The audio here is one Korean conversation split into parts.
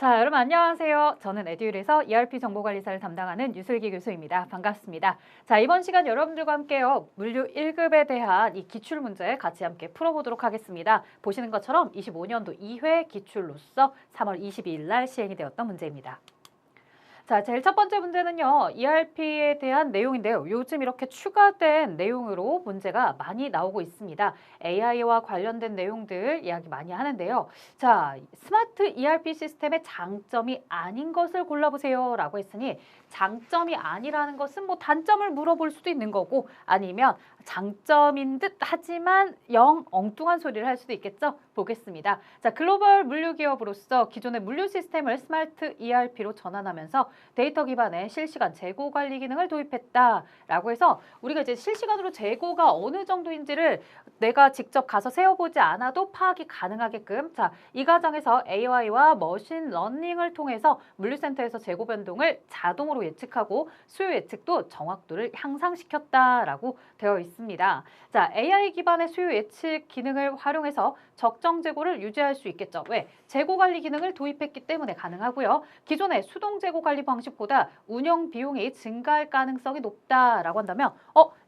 자, 여러분 안녕하세요. 저는 에듀윌에서 ERP 정보관리사를 담당하는 유슬기 교수입니다. 반갑습니다. 자, 이번 시간 여러분들과 함께요. 물류 1급에 대한 이 기출문제 같이 함께 풀어보도록 하겠습니다. 보시는 것처럼 25년도 2회 기출로서 3월 22일 날 시행이 되었던 문제입니다. 자, 제일 첫 번째 문제는요. ERP에 대한 내용인데요. 요즘 이렇게 추가된 내용으로 문제가 많이 나오고 있습니다. AI와 관련된 내용들 이야기 많이 하는데요. 자, 스마트 ERP 시스템의 장점이 아닌 것을 골라보세요 라고 했으니 장점이 아니라는 것은 뭐 단점을 물어볼 수도 있는 거고 아니면 장점인 듯 하지만 영 엉뚱한 소리를 할 수도 있겠죠? 보겠습니다. 자, 글로벌 물류 기업으로서 기존의 물류 시스템을 스마트 ERP로 전환하면서 데이터 기반의 실시간 재고 관리 기능을 도입했다라고 해서 우리가 이제 실시간으로 재고가 어느 정도인지를 내가 직접 가서 세어보지 않아도 파악이 가능하게끔 자, 이 과정에서 AI와 머신 러닝을 통해서 물류센터에서 재고 변동을 자동으로 예측하고 수요 예측도 정확도를 향상시켰다라고 되어 있습니다. 자, AI 기반의 수요 예측 기능을 활용해서 적정 재고를 유지할 수 있겠죠. 왜? 재고 관리 기능을 도입했기 때문에 가능하고요. 기존의 수동 재고 관리 방식보다 운영 비용이 증가할 가능성이 높다라고 한다면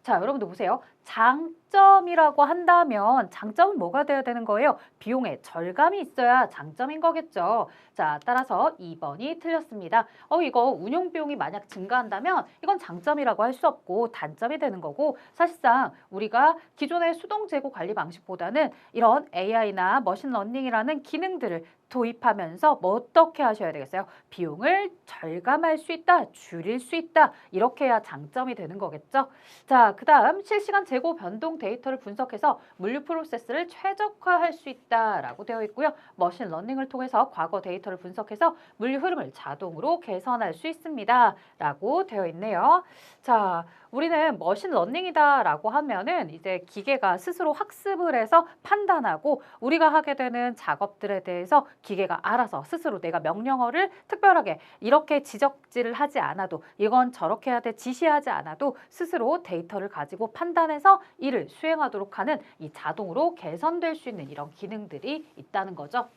자, 여러분들 보세요. 장점이라고 한다면 장점은 뭐가 되어야 되는 거예요? 비용의 절감이 있어야 장점인 거겠죠. 자, 따라서 2번이 틀렸습니다. 이거 운용 비용이 만약 증가한다면 이건 장점이라고 할 수 없고 단점이 되는 거고 사실상 우리가 기존의 수동 재고 관리 방식보다는 이런 AI나 머신러닝이라는 기능들을 도입하면서 뭐 어떻게 하셔야 되겠어요? 비용을 절감할 수 있다, 줄일 수 있다 이렇게 해야 장점이 되는 거겠죠. 자, 그 다음 실시간 재고 변동 데이터를 분석해서 물류 프로세스를 최적화할 수 있다라고 되어 있고요. 머신러닝을 통해서 과거 데이터를 분석해서 물류 흐름을 자동으로 개선할 수 있습니다. 라고 되어 있네요. 자, 우리는 머신러닝이다라고 하면은 이제 기계가 스스로 학습을 해서 판단하고 우리가 하게 되는 작업들에 대해서 기계가 알아서 스스로 내가 명령어를 특별하게 이렇게 지적질을 하지 않아도 이건 저렇게 해야 돼 지시하지 않아도 스스로 데이터를 가지고 판단해서 이를 수행하도록 하는 이 자동으로 개선될 수 있는 이런 기능들이 있다는 거죠.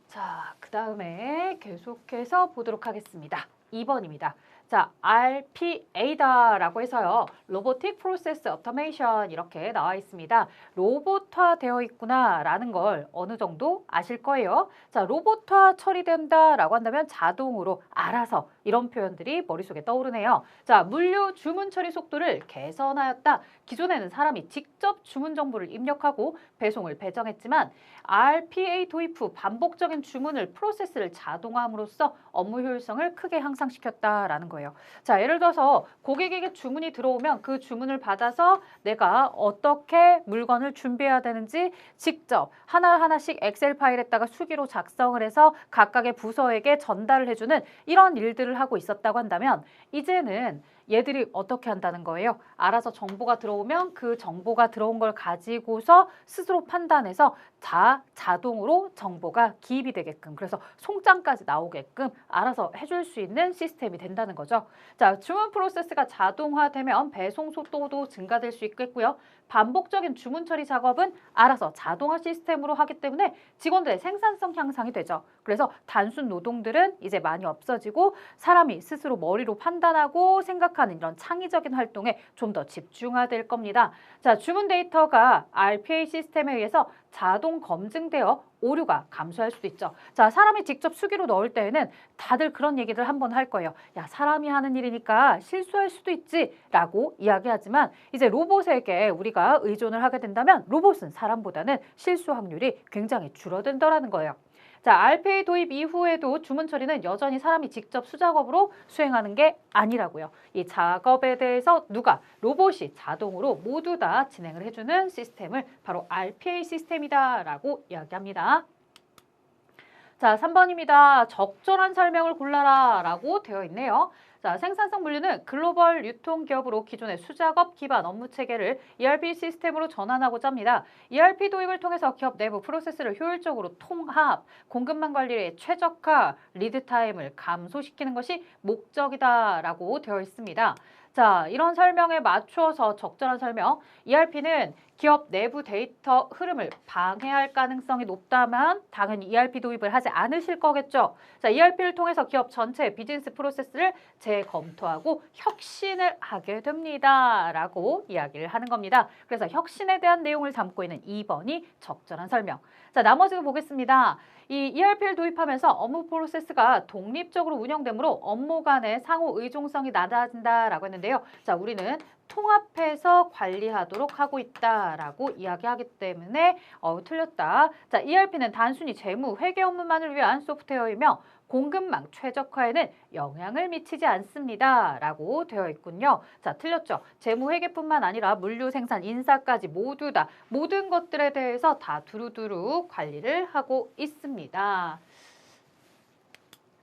자, 그 다음에 계속해서 보도록 하겠습니다. 2번입니다. 자, RPA다라고 해서요. 로보틱 프로세스 오토메이션 이렇게 나와 있습니다. 로봇화 되어 있구나라는 걸 어느 정도 아실 거예요. 자, 로봇화 처리된다라고 한다면 자동으로 알아서 이런 표현들이 머릿속에 떠오르네요. 자, 물류 주문 처리 속도를 개선하였다. 기존에는 사람이 직접 주문 정보를 입력하고 배송을 배정했지만 RPA 도입 후 반복적인 주문을 프로세스를 자동화함으로써 업무 효율성을 크게 향상시켰다라는 거예요. 자, 예를 들어서 고객에게 주문이 들어오면 그 주문을 받아서 내가 어떻게 물건을 준비해야 되는지 직접 하나하나씩 엑셀 파일에다가 수기로 작성을 해서 각각의 부서에게 전달을 해주는 이런 일들을 하고 있었다고 한다면 이제는 얘들이 어떻게 한다는 거예요? 알아서 정보가 들어오면 그 정보가 들어온 걸 가지고서 스스로 판단해서 자동으로 정보가 기입이 되게끔 그래서 송장까지 나오게끔 알아서 해줄 수 있는 시스템이 된다는 거죠. 자, 주문 프로세스가 자동화되면 배송 속도도 증가될 수 있겠고요. 반복적인 주문 처리 작업은 알아서 자동화 시스템으로 하기 때문에 직원들의 생산성 향상이 되죠. 그래서 단순 노동들은 이제 많이 없어지고 사람이 스스로 머리로 판단하고 생각하는 이런 창의적인 활동에 좀 더 집중화될 겁니다. 자, 주문 데이터가 RPA 시스템에 의해서 자동 검증되어 오류가 감소할 수도 있죠. 자, 사람이 직접 수기로 넣을 때에는 다들 그런 얘기를 한번 할 거예요. 야, 사람이 하는 일이니까 실수할 수도 있지 라고 이야기하지만 이제 로봇에게 우리가 의존을 하게 된다면 로봇은 사람보다는 실수 확률이 굉장히 줄어든다라는 거예요. 자, RPA 도입 이후에도 주문 처리는 여전히 사람이 직접 수작업으로 수행하는 게 아니라고요. 이 작업에 대해서 로봇이 자동으로 모두 다 진행을 해주는 시스템을 바로 RPA 시스템이다라고 이야기합니다. 자, 3번입니다. 적절한 설명을 골라라 라고 되어 있네요. 자, 생산성 물류는 글로벌 유통기업으로 기존의 수작업 기반 업무 체계를 ERP 시스템으로 전환하고자 합니다. ERP 도입을 통해서 기업 내부 프로세스를 효율적으로 통합, 공급망 관리에 최적화, 리드 타임을 감소시키는 것이 목적이다라고 되어 있습니다. 자, 이런 설명에 맞추어서 적절한 설명. ERP는 기업 내부 데이터 흐름을 방해할 가능성이 높다면 당연히 ERP 도입을 하지 않으실 거겠죠. 자, ERP를 통해서 기업 전체의 비즈니스 프로세스를 재검토하고 혁신을 하게 됩니다. 라고 이야기를 하는 겁니다. 그래서 혁신에 대한 내용을 담고 있는 2번이 적절한 설명. 자, 나머지도 보겠습니다. 이 ERP를 도입하면서 업무 프로세스가 독립적으로 운영되므로 업무 간의 상호 의존성이 낮아진다라고 했는데요. 자, 우리는 통합해서 관리하도록 하고 있다라고 이야기하기 때문에 틀렸다. 자, ERP는 단순히 재무, 회계 업무만을 위한 소프트웨어이며 공급망 최적화에는 영향을 미치지 않습니다. 라고 되어 있군요. 자, 틀렸죠. 재무 회계뿐만 아니라 물류 생산, 인사까지 모두 다 모든 것들에 대해서 다 두루두루 관리를 하고 있습니다.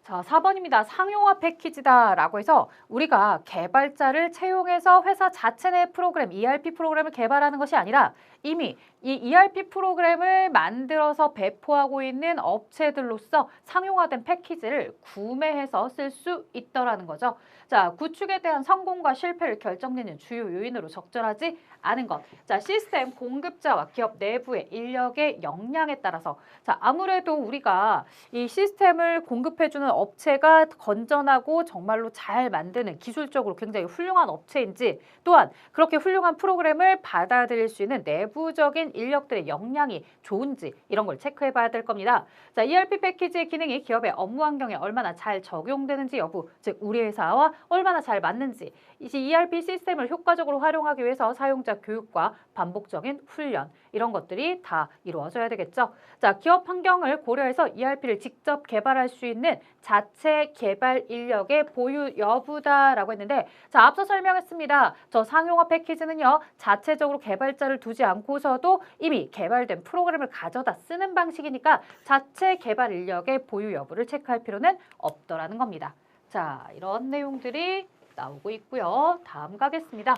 자, 4번입니다. 상용화 패키지다 라고 해서 우리가 개발자를 채용해서 회사 자체 내 프로그램, ERP 프로그램을 개발하는 것이 아니라 이미 이 ERP 프로그램을 만들어서 배포하고 있는 업체들로서 상용화된 패키지를 구매해서 쓸 수 있더라는 거죠. 자, 구축에 대한 성공과 실패를 결정짓는 주요 요인으로 적절하지 않은 것. 자, 시스템 공급자와 기업 내부의 인력의 역량에 따라서 자, 아무래도 우리가 이 시스템을 공급해주는 업체가 건전하고 정말로 잘 만드는 기술적으로 굉장히 훌륭한 업체인지 또한 그렇게 훌륭한 프로그램을 받아들일 수 있는 내부적인 인력들의 역량이 좋은지 이런 걸 체크해 봐야 될 겁니다. 자, ERP 패키지의 기능이 기업의 업무 환경에 얼마나 잘 적용되는지 여부, 즉 우리 회사와 얼마나 잘 맞는지 이 ERP 시스템을 효과적으로 활용하기 위해서 사용자 교육과 반복적인 훈련 이런 것들이 다 이루어져야 되겠죠. 자, 기업 환경을 고려해서 ERP를 직접 개발할 수 있는 자체 개발 인력의 보유 여부다라고 했는데 자, 앞서 설명했습니다. 저 상용화 패키지는요. 자체적으로 개발자를 두지 않고서도 이미 개발된 프로그램을 가져다 쓰는 방식이니까 자체 개발 인력의 보유 여부를 체크할 필요는 없더라는 겁니다. 자, 이런 내용들이 나오고 있고요. 다음 가겠습니다.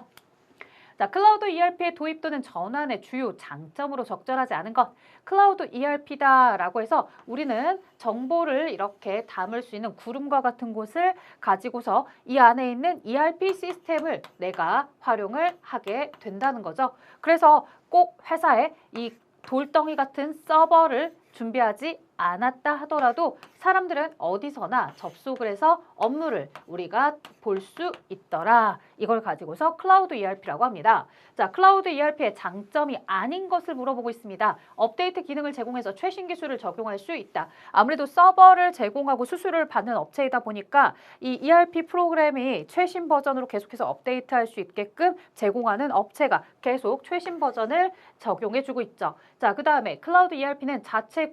자, 클라우드 ERP의 도입 또는 전환의 주요 장점으로 적절하지 않은 것. 클라우드 ERP다라고 해서 우리는 정보를 이렇게 담을 수 있는 구름과 같은 곳을 가지고서 이 안에 있는 ERP 시스템을 내가 활용을 하게 된다는 거죠. 그래서 꼭 회사에 이 돌덩이 같은 서버를 준비하지 않았다 하더라도 사람들은 어디서나 접속을 해서 업무를 우리가 볼 수 있더라. 이걸 가지고서 클라우드 ERP라고 합니다. 자, 클라우드 ERP의 장점이 아닌 것을 물어보고 있습니다. 업데이트 기능을 제공해서 최신 기술을 적용할 수 있다. 아무래도 서버를 제공하고 수수료를 받는 업체이다 보니까 이 ERP 프로그램이 최신 버전으로 계속해서 업데이트할 수 있게끔 제공하는 업체가 계속 최신 버전을 적용해주고 있죠. 자, 그 다음에 클라우드 ERP는 자체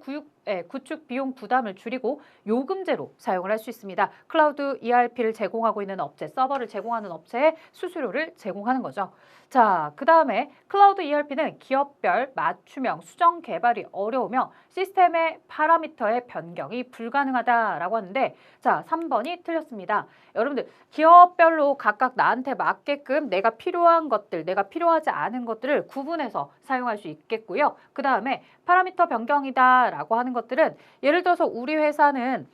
구축 비용 부담을 줄이고 요금제로 사용을 할 수 있습니다. 클라우드 ERP를 제공하고 있는 업체, 서버를 제공하는 업체에 수수료를 제공하는 거죠. 자, 그 다음에 클라우드 ERP는 기업별 맞춤형 수정 개발이 어려우며 시스템의 파라미터의 변경이 불가능하다라고 하는데 자, 3번이 틀렸습니다. 여러분들 기업별로 각각 나한테 맞게끔 내가 필요한 것들, 내가 필요하지 않은 것들을 구분해서 사용할 수 있겠고요. 그 다음에 파라미터 변경이다라고 하는 것들은 예를 들어서 우리 회사는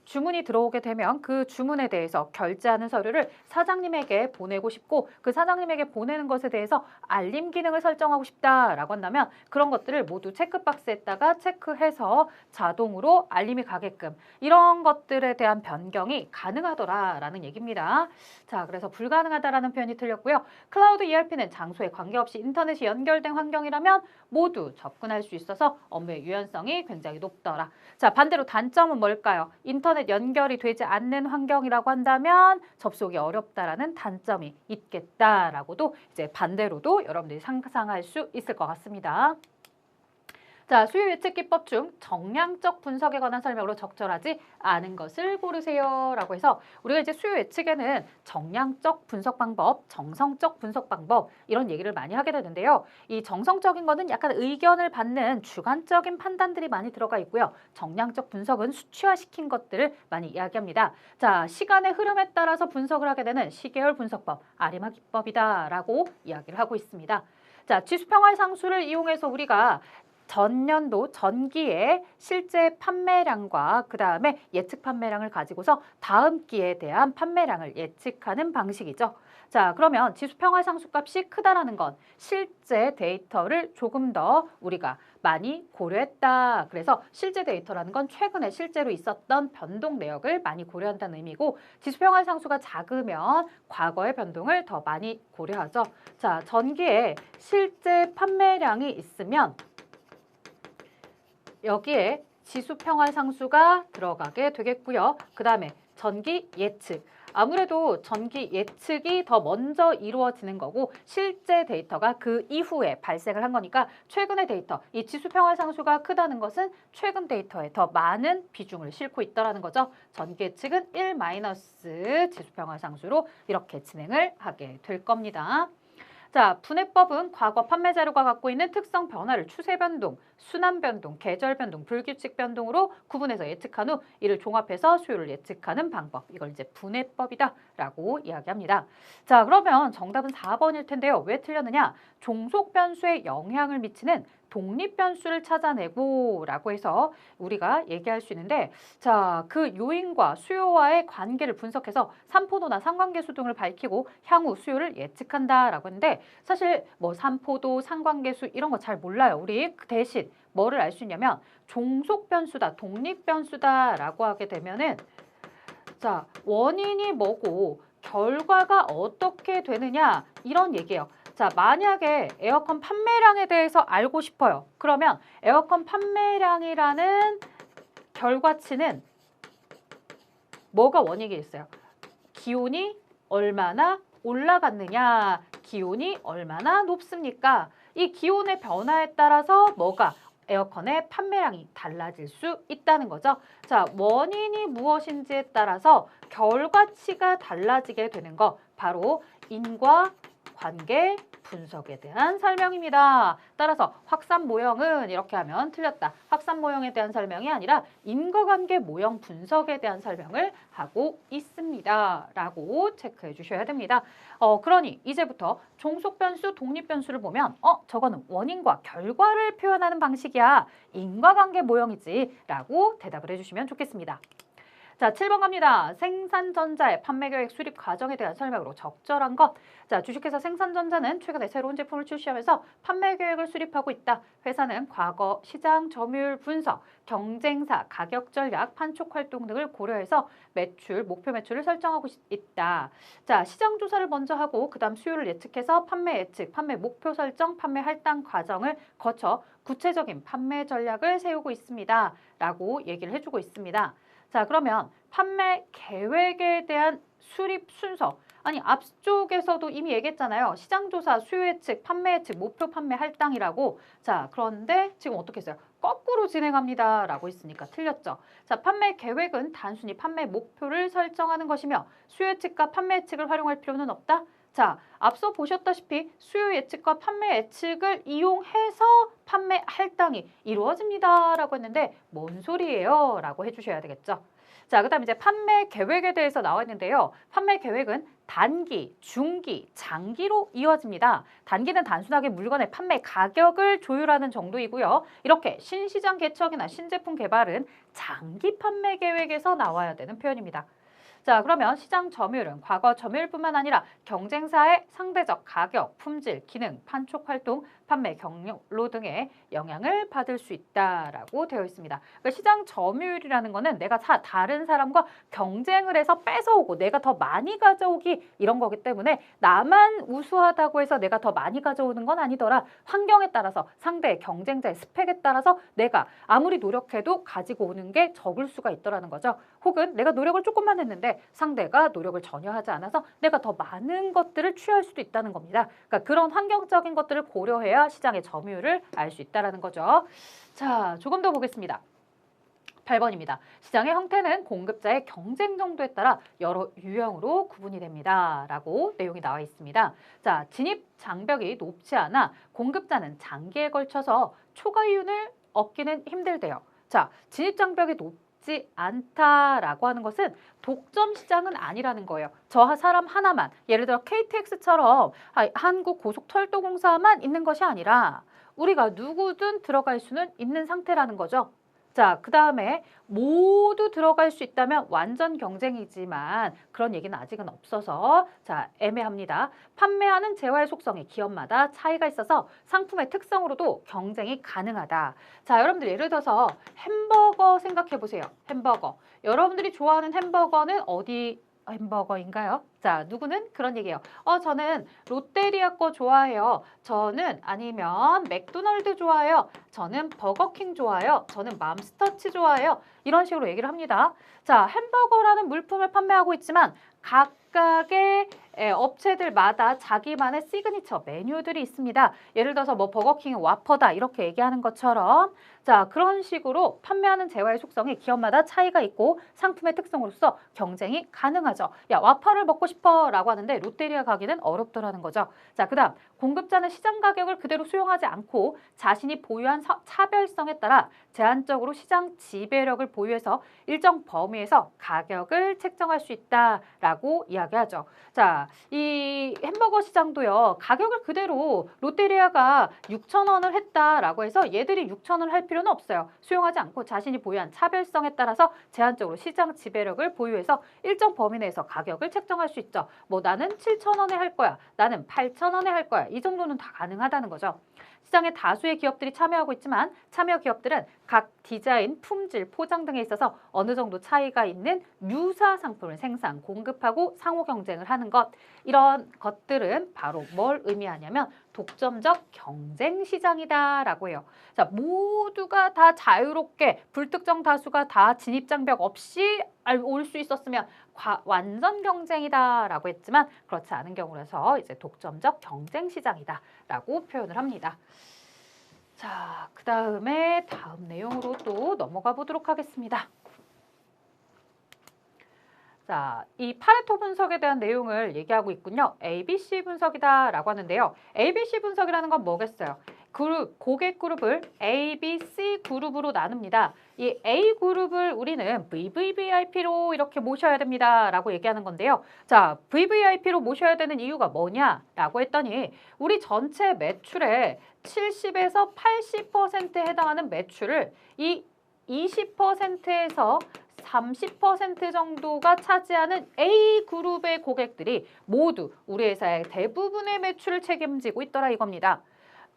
주문이 들어오게 되면 그 주문에 대해서 결제하는 서류를 사장님에게 보내고 싶고 그 사장님에게 보내는 것에 대해서 알림 기능을 설정하고 싶다라고 한다면 그런 것들을 모두 체크박스에다가 체크해서 자동으로 알림이 가게끔 이런 것들에 대한 변경이 가능하더라라는 얘기입니다. 자, 그래서 불가능하다라는 표현이 틀렸고요. 클라우드 ERP는 장소에 관계없이 인터넷이 연결된 환경이라면 모두 접근할 수 있어서 업무의 유연성이 굉장히 높더라. 자, 반대로 단점은 뭘까요? 인터넷 연결이 되지 않는 환경이라고 한다면 접속이 어렵다라는 단점이 있겠다라고도 이제 반대로도 여러분들이 상상할 수 있을 것 같습니다. 자, 수요 예측 기법 중 정량적 분석에 관한 설명으로 적절하지 않은 것을 고르세요 라고 해서 우리가 이제 수요 예측에는 정량적 분석 방법, 정성적 분석 방법 이런 얘기를 많이 하게 되는데요. 이 정성적인 거는 약간 의견을 받는 주관적인 판단들이 많이 들어가 있고요. 정량적 분석은 수치화시킨 것들을 많이 이야기합니다. 자, 시간의 흐름에 따라서 분석을 하게 되는 시계열 분석법, 아리마 기법이다 라고 이야기를 하고 있습니다. 자, 지수평활 상수를 이용해서 우리가 전년도 전기의 실제 판매량과 그 다음에 예측 판매량을 가지고서 다음 기에 대한 판매량을 예측하는 방식이죠. 자, 그러면 지수평화 상수값이 크다라는 건 실제 데이터를 조금 더 우리가 많이 고려했다. 그래서 실제 데이터라는 건 최근에 실제로 있었던 변동 내역을 많이 고려한다는 의미고, 지수평화 상수가 작으면 과거의 변동을 더 많이 고려하죠. 자, 전기에 실제 판매량이 있으면 여기에 지수평화 상수가 들어가게 되겠고요. 그 다음에 전기 예측. 아무래도 전기 예측이 더 먼저 이루어지는 거고 실제 데이터가 그 이후에 발생을 한 거니까 최근의 데이터, 이 지수평화 상수가 크다는 것은 최근 데이터에 더 많은 비중을 싣고 있다는 거죠. 전기 예측은 1- 지수평화 상수로 이렇게 진행을 하게 될 겁니다. 자, 분해법은 과거 판매 자료가 갖고 있는 특성 변화를 추세 변동, 순환 변동, 계절 변동, 불규칙 변동으로 구분해서 예측한 후 이를 종합해서 수요를 예측하는 방법. 이걸 이제 분해법이다라고 이야기합니다. 자, 그러면 정답은 4번일 텐데요. 왜 틀렸느냐? 종속 변수에 영향을 미치는 독립 변수를 찾아내고 라고 해서 우리가 얘기할 수 있는데, 자, 그 요인과 수요와의 관계를 분석해서 삼포도나 상관계수 등을 밝히고 향후 수요를 예측한다라고 했는데, 사실 뭐 삼포도, 상관계수 이런 거 잘 몰라요. 우리 그 대신 뭐를 알 수 있냐면 종속 변수다, 독립 변수다라고 하게 되면은, 자, 원인이 뭐고 결과가 어떻게 되느냐 이런 얘기예요. 자, 만약에 에어컨 판매량에 대해서 알고 싶어요. 그러면 에어컨 판매량이라는 결과치는 뭐가 원인이겠어요? 기온이 얼마나 올라갔느냐, 기온이 얼마나 높습니까? 이 기온의 변화에 따라서 뭐가 에어컨의 판매량이 달라질 수 있다는 거죠. 자, 원인이 무엇인지에 따라서 결과치가 달라지게 되는 거, 바로 인과관계 분석에 대한 설명입니다. 따라서 확산 모형은 이렇게 하면 틀렸다. 확산 모형에 대한 설명이 아니라 인과관계 모형 분석에 대한 설명을 하고 있습니다. 라고 체크해 주셔야 됩니다. 그러니 이제부터 종속변수, 독립변수를 보면 저거는 원인과 결과를 표현하는 방식이야. 인과관계 모형이지. 라고 대답을 해주시면 좋겠습니다. 자, 7번 갑니다. 생산전자의 판매계획 수립 과정에 대한 설명으로 적절한 것. 자, 주식회사 생산전자는 최근에 새로운 제품을 출시하면서 판매계획을 수립하고 있다. 회사는 과거 시장 점유율 분석, 경쟁사, 가격 전략, 판촉 활동 등을 고려해서 매출, 목표 매출을 설정하고 있다. 자, 시장 조사를 먼저 하고 그다음 수요를 예측해서 판매 예측, 판매 목표 설정, 판매 할당 과정을 거쳐 구체적인 판매 전략을 세우고 있습니다. 라고 얘기를 해주고 있습니다. 자, 그러면 판매 계획에 대한 수립 순서. 아니, 앞쪽에서도 이미 얘기했잖아요. 시장조사, 수요 예측, 판매 예측, 목표 판매 할당이라고. 자, 그런데 지금 어떻게 했어요? 거꾸로 진행합니다. 라고 했으니까 틀렸죠. 자, 판매 계획은 단순히 판매 목표를 설정하는 것이며 수요 예측과 판매 예측을 활용할 필요는 없다. 자, 앞서 보셨다시피 수요 예측과 판매 예측을 이용해서 판매 할당이 이루어집니다. 라고 했는데 뭔 소리예요? 라고 해주셔야 되겠죠. 자, 그 다음 이제 판매 계획에 대해서 나와 있는데요. 판매 계획은 단기, 중기, 장기로 이어집니다. 단기는 단순하게 물건의 판매 가격을 조율하는 정도이고요. 이렇게 신시장 개척이나 신제품 개발은 장기 판매 계획에서 나와야 되는 표현입니다. 자, 그러면 시장 점유율은 과거 점유율뿐만 아니라 경쟁사의 상대적 가격, 품질, 기능, 판촉 활동, 판매 경로 등의 영향을 받을 수 있다라고 되어 있습니다. 그러니까 시장 점유율이라는 거는 내가 다른 사람과 경쟁을 해서 뺏어오고 내가 더 많이 가져오기 이런 거기 때문에 나만 우수하다고 해서 내가 더 많이 가져오는 건 아니더라. 환경에 따라서 상대의 경쟁자의 스펙에 따라서 내가 아무리 노력해도 가지고 오는 게 적을 수가 있더라는 거죠. 혹은 내가 노력을 조금만 했는데 상대가 노력을 전혀 하지 않아서 내가 더 많은 것들을 취할 수도 있다는 겁니다. 그러니까 그런 환경적인 것들을 고려해야 시장의 점유율을 알 수 있다는 거죠. 자, 조금 더 보겠습니다. 8번입니다. 시장의 형태는 공급자의 경쟁 정도에 따라 여러 유형으로 구분이 됩니다. 라고 내용이 나와 있습니다. 자, 진입 장벽이 높지 않아 공급자는 장기에 걸쳐서 초과이윤을 얻기는 힘들대요. 자, 진입 장벽이 높지 않다라고 하는 것은 독점 시장은 아니라는 거예요. 저 사람 하나만, 예를 들어 KTX처럼 한국고속철도공사만 있는 것이 아니라 우리가 누구든 들어갈 수는 있는 상태라는 거죠. 자, 그 다음에 모두 들어갈 수 있다면 완전 경쟁이지만 그런 얘기는 아직은 없어서 자, 애매합니다. 판매하는 재화의 속성이 기업마다 차이가 있어서 상품의 특성으로도 경쟁이 가능하다. 자, 여러분들 예를 들어서 햄버거 생각해 보세요. 햄버거. 여러분들이 좋아하는 햄버거는 어디 햄버거인가요? 자, 누구는 그런 얘기예요. 저는 롯데리아 거 좋아해요. 저는 아니면 맥도날드 좋아해요. 저는 버거킹 좋아해요. 저는 맘스터치 좋아해요. 이런 식으로 얘기를 합니다. 자, 햄버거라는 물품을 판매하고 있지만 각각의 업체들마다 자기만의 시그니처 메뉴들이 있습니다. 예를 들어서 뭐 버거킹은 와퍼다 이렇게 얘기하는 것처럼 자, 그런 식으로 판매하는 재화의 속성이 기업마다 차이가 있고 상품의 특성으로서 경쟁이 가능하죠. 야, 와퍼를 먹고 싶어 라고 하는데 롯데리아 가기는 어렵더라는 거죠. 자, 그 다음 공급자는 시장 가격을 그대로 수용하지 않고 자신이 보유한 차별성에 따라 제한적으로 시장 지배력을 보유해서 일정 범위에서 가격을 책정할 수 있다라고 이야기하죠. 자, 이 햄버거 시장도요. 가격을 그대로 롯데리아가 6,000원을 했다라고 해서 얘들이 6,000원을 할 필요는 없어요. 수용하지 않고 자신이 보유한 차별성에 따라서 제한적으로 시장 지배력을 보유해서 일정 범위 내에서 가격을 책정할 수 있죠. 뭐 나는 7,000원에 할 거야. 나는 8,000원에 할 거야. 이 정도는 다 가능하다는 거죠. 시장에 다수의 기업들이 참여하고 있지만 참여 기업들은 각 디자인, 품질, 포장 등에 있어서 어느 정도 차이가 있는 유사 상품을 생산, 공급하고 상호 경쟁을 하는 것. 이런 것들은 바로 뭘 의미하냐면 독점적 경쟁 시장이다라고 해요. 자, 모두가 다 자유롭게 불특정 다수가 다 진입장벽 없이 올 수 있었으면 완전 경쟁이다라고 했지만 그렇지 않은 경우라서 이제 독점적 경쟁 시장이다라고 표현을 합니다. 자, 그 다음에 다음 내용으로 또 넘어가 보도록 하겠습니다. 자, 이 파레토 분석에 대한 내용을 얘기하고 있군요. ABC 분석이다라고 하는데요. ABC 분석이라는 건 뭐겠어요? 고객 그룹을 A, B, C 그룹으로 나눕니다. 이 A 그룹을 우리는 VVIP로 이렇게 모셔야 됩니다. 라고 얘기하는 건데요. 자, VVIP로 모셔야 되는 이유가 뭐냐라고 했더니 우리 전체 매출의 70에서 80%에 해당하는 매출을 이 20%에서 30% 정도가 차지하는 A그룹의 고객들이 모두 우리 회사의 대부분의 매출을 책임지고 있더라 이겁니다.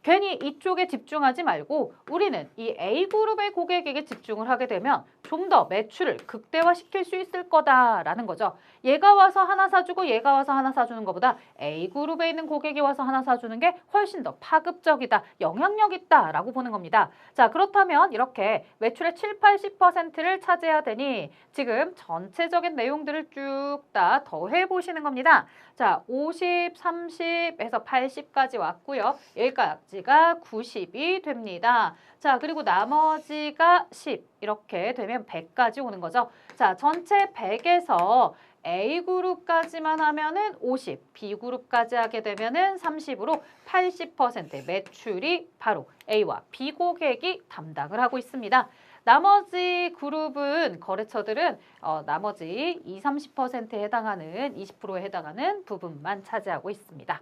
괜히 이쪽에 집중하지 말고 우리는 이 A그룹의 고객에게 집중을 하게 되면 좀 더 매출을 극대화시킬 수 있을 거다라는 거죠. 얘가 와서 하나 사주고 얘가 와서 하나 사주는 것보다 A그룹에 있는 고객이 와서 하나 사주는 게 훨씬 더 파급적이다, 영향력 있다라고 보는 겁니다. 자, 그렇다면 이렇게 매출의 7, 80%를 차지해야 되니 지금 전체적인 내용들을 쭉 다 더해 보시는 겁니다. 자, 50, 30에서 80까지 왔고요. 여기까지가 90이 됩니다. 자, 그리고 나머지가 10 이렇게 되면 100까지 오는 거죠. 자, 전체 100에서 A그룹까지만 하면은 50, B그룹까지 하게 되면은 30으로 80%의 매출이 바로 A와 B 고객이 담당을 하고 있습니다. 나머지 그룹은 거래처들은 나머지 20, 30%에 해당하는 20%에 해당하는 부분만 차지하고 있습니다.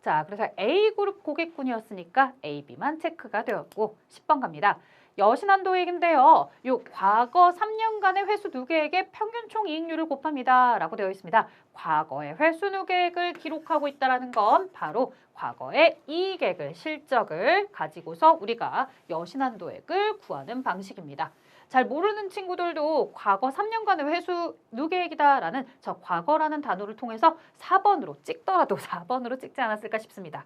자, 그래서 A그룹 고객군이었으니까 AB만 체크가 되었고 10번 갑니다. 여신한도액인데요. 요 과거 3년간의 회수 누계액의 평균 총 이익률을 곱합니다. 라고 되어 있습니다. 과거의 회수 누계액을 기록하고 있다는 건 바로 과거의 이익액을, 실적을 가지고서 우리가 여신한도액을 구하는 방식입니다. 잘 모르는 친구들도 과거 3년간의 회수 누계액이다라는 저 과거라는 단어를 통해서 4번으로 찍더라도 4번으로 찍지 않았을까 싶습니다.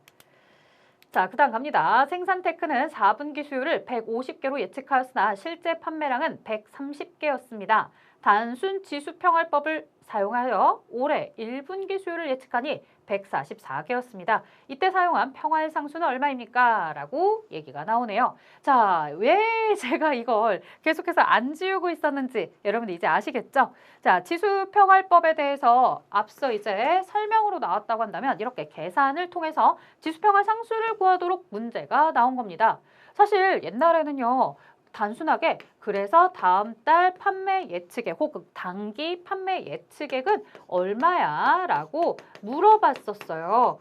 자, 그 다음 갑니다. 생산 테크는 4분기 수요를 150개로 예측하였으나 실제 판매량은 130개였습니다. 단순 지수평활법을 사용하여 올해 1분기 수요를 예측하니 144개였습니다. 이때 사용한 평활 상수는 얼마입니까? 라고 얘기가 나오네요. 자, 왜 제가 이걸 계속해서 안 지우고 있었는지 여러분들 이제 아시겠죠? 자, 지수평활법에 대해서 앞서 이제 설명으로 나왔다고 한다면 이렇게 계산을 통해서 지수평활 상수를 구하도록 문제가 나온 겁니다. 사실 옛날에는요. 단순하게 그래서 다음 달 판매 예측액 혹은 단기 판매 예측액은 얼마야? 라고 물어봤었어요.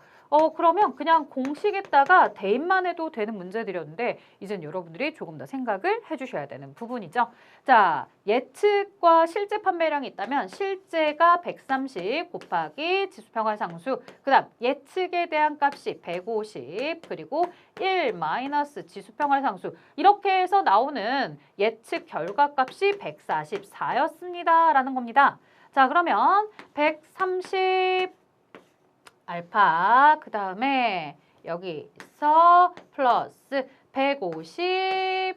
그러면 그냥 공식에다가 대입만 해도 되는 문제들이었는데 이젠 여러분들이 조금 더 생각을 해주셔야 되는 부분이죠. 자, 예측과 실제 판매량이 있다면 실제가 130 곱하기 지수평가상수, 그 다음 예측에 대한 값이 150 그리고 1 마이너스 지수평가상수, 이렇게 해서 나오는 예측 결과값이 144였습니다. 라는 겁니다. 자, 그러면 130 알파, 그 다음에 여기서 플러스 150,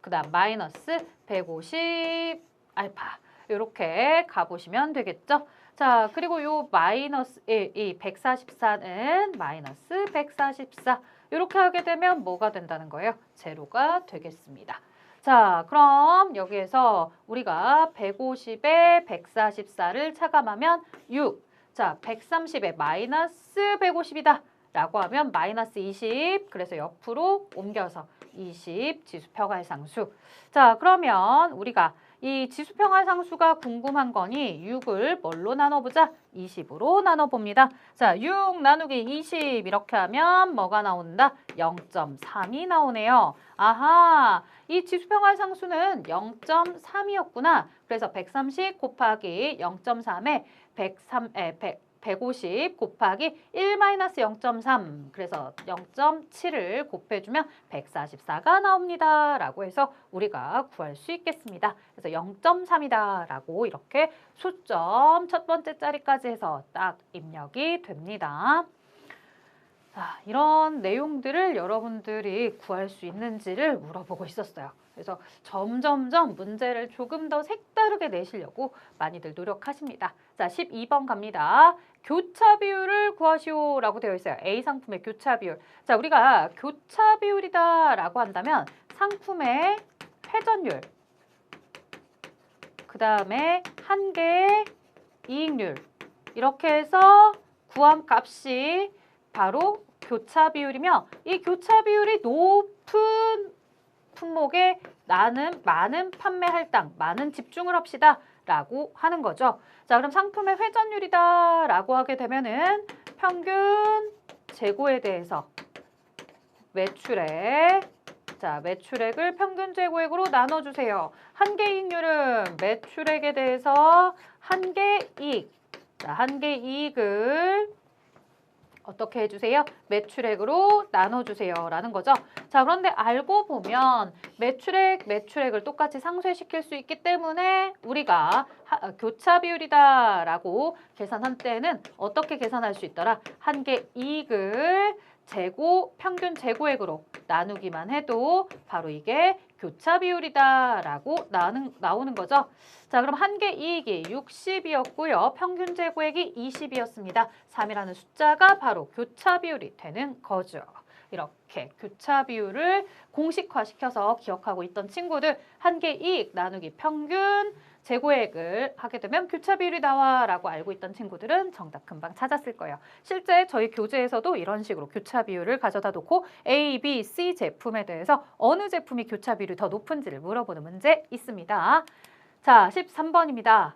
그 다음 마이너스 150 알파, 이렇게 가보시면 되겠죠. 자, 그리고 요 마이너스 이 144는 마이너스 144, 이렇게 하게 되면 뭐가 된다는 거예요? 제로가 되겠습니다. 자, 그럼 여기에서 우리가 150에 144를 차감하면 6. 자, 130에 마이너스 150이다 라고 하면 마이너스 20, 그래서 옆으로 옮겨서 20 지수평가상수. 자, 그러면 우리가 이 지수평가상수가 궁금한 거니 6을 뭘로 나눠보자? 20으로 나눠봅니다. 자, 6 나누기 20 이렇게 하면 뭐가 나온다? 0.3이 나오네요. 아하, 이 지수평가상수는 0.3이었구나. 그래서 130 곱하기 0.3에 150 곱하기 1-0.3, 그래서 0.7을 곱해주면 144가 나옵니다. 라고 해서 우리가 구할 수 있겠습니다. 그래서 0.3이다 라고 이렇게 수점 첫 번째 자리까지 해서 딱 입력이 됩니다. 자, 이런 내용들을 여러분들이 구할 수 있는지를 물어보고 있었어요. 그래서 점점점 문제를 조금 더 색다르게 내시려고 많이들 노력하십니다. 자, 12번 갑니다. 교차 비율을 구하시오 라고 되어 있어요. A 상품의 교차 비율. 자, 우리가 교차 비율이다 라고 한다면 상품의 회전율, 그 다음에 한 개의 이익률, 이렇게 해서 구한 값이 바로 교차 비율이며, 이 교차 비율이 높은 품목에 나는 많은 판매 할당, 많은 집중을 합시다 라고 하는 거죠. 자, 그럼 상품의 회전율이다 라고 하게 되면은 평균 재고에 대해서 매출액, 자, 매출액을 평균 재고액으로 나눠주세요. 한 개 이익률은 매출액에 대해서 한 개 이익, 자, 한 개 이익을 어떻게 해주세요? 매출액으로 나눠주세요 라는 거죠. 자, 그런데 알고 보면 매출액을 똑같이 상쇄시킬 수 있기 때문에 우리가 교차 비율이다 라고 계산한 때는 어떻게 계산할 수 있더라? 한 개 이익을 평균 재고액으로 나누기만 해도 바로 이게 교차 비율이다 라고 나오는 거죠. 자, 그럼 한 개 이익이 60이었고요. 평균 재고액이 20이었습니다. 3이라는 숫자가 바로 교차 비율이 되는 거죠. 이렇게 교차 비율을 공식화시켜서 기억하고 있던 친구들, 한 개 이익 나누기 평균 재고액을 하게 되면 교차 비율이 나와 라고 알고 있던 친구들은 정답 금방 찾았을 거예요. 실제 저희 교재에서도 이런 식으로 교차 비율을 가져다 놓고 A, B, C 제품에 대해서 어느 제품이 교차 비율이 더 높은지를 물어보는 문제 있습니다. 자, 13번입니다.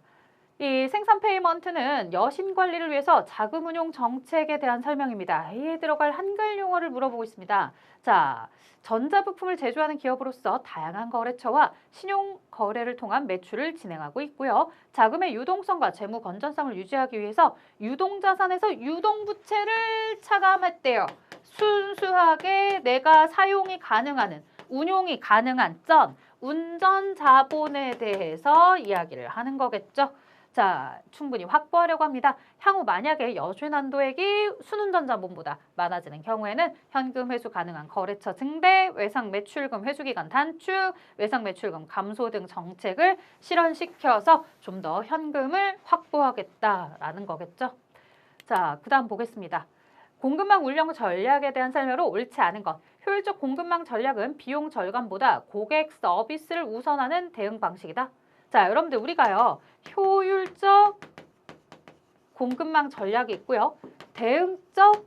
이 생산 페이먼트는 여신 관리를 위해서 자금 운용 정책에 대한 설명입니다. A에 들어갈 한글 용어를 물어보고 있습니다. 자, 전자부품을 제조하는 기업으로서 다양한 거래처와 신용 거래를 통한 매출을 진행하고 있고요. 자금의 유동성과 재무 건전성을 유지하기 위해서 유동자산에서 유동부채를 차감했대요. 순수하게 내가 사용이 가능한, 운용이 가능한 운전 자본에 대해서 이야기를 하는 거겠죠. 자, 충분히 확보하려고 합니다. 향후 만약에 여신 한도액이 순운전 자본보다 많아지는 경우에는 현금 회수 가능한 거래처 증대, 외상 매출금 회수기간 단축, 외상 매출금 감소 등 정책을 실현시켜서 좀 더 현금을 확보하겠다라는 거겠죠. 자, 그 다음 보겠습니다. 공급망 운영 전략에 대한 설명으로 옳지 않은 것. 효율적 공급망 전략은 비용 절감보다 고객 서비스를 우선하는 대응 방식이다. 자, 여러분들 우리가요, 효율적 공급망 전략이 있고요, 대응적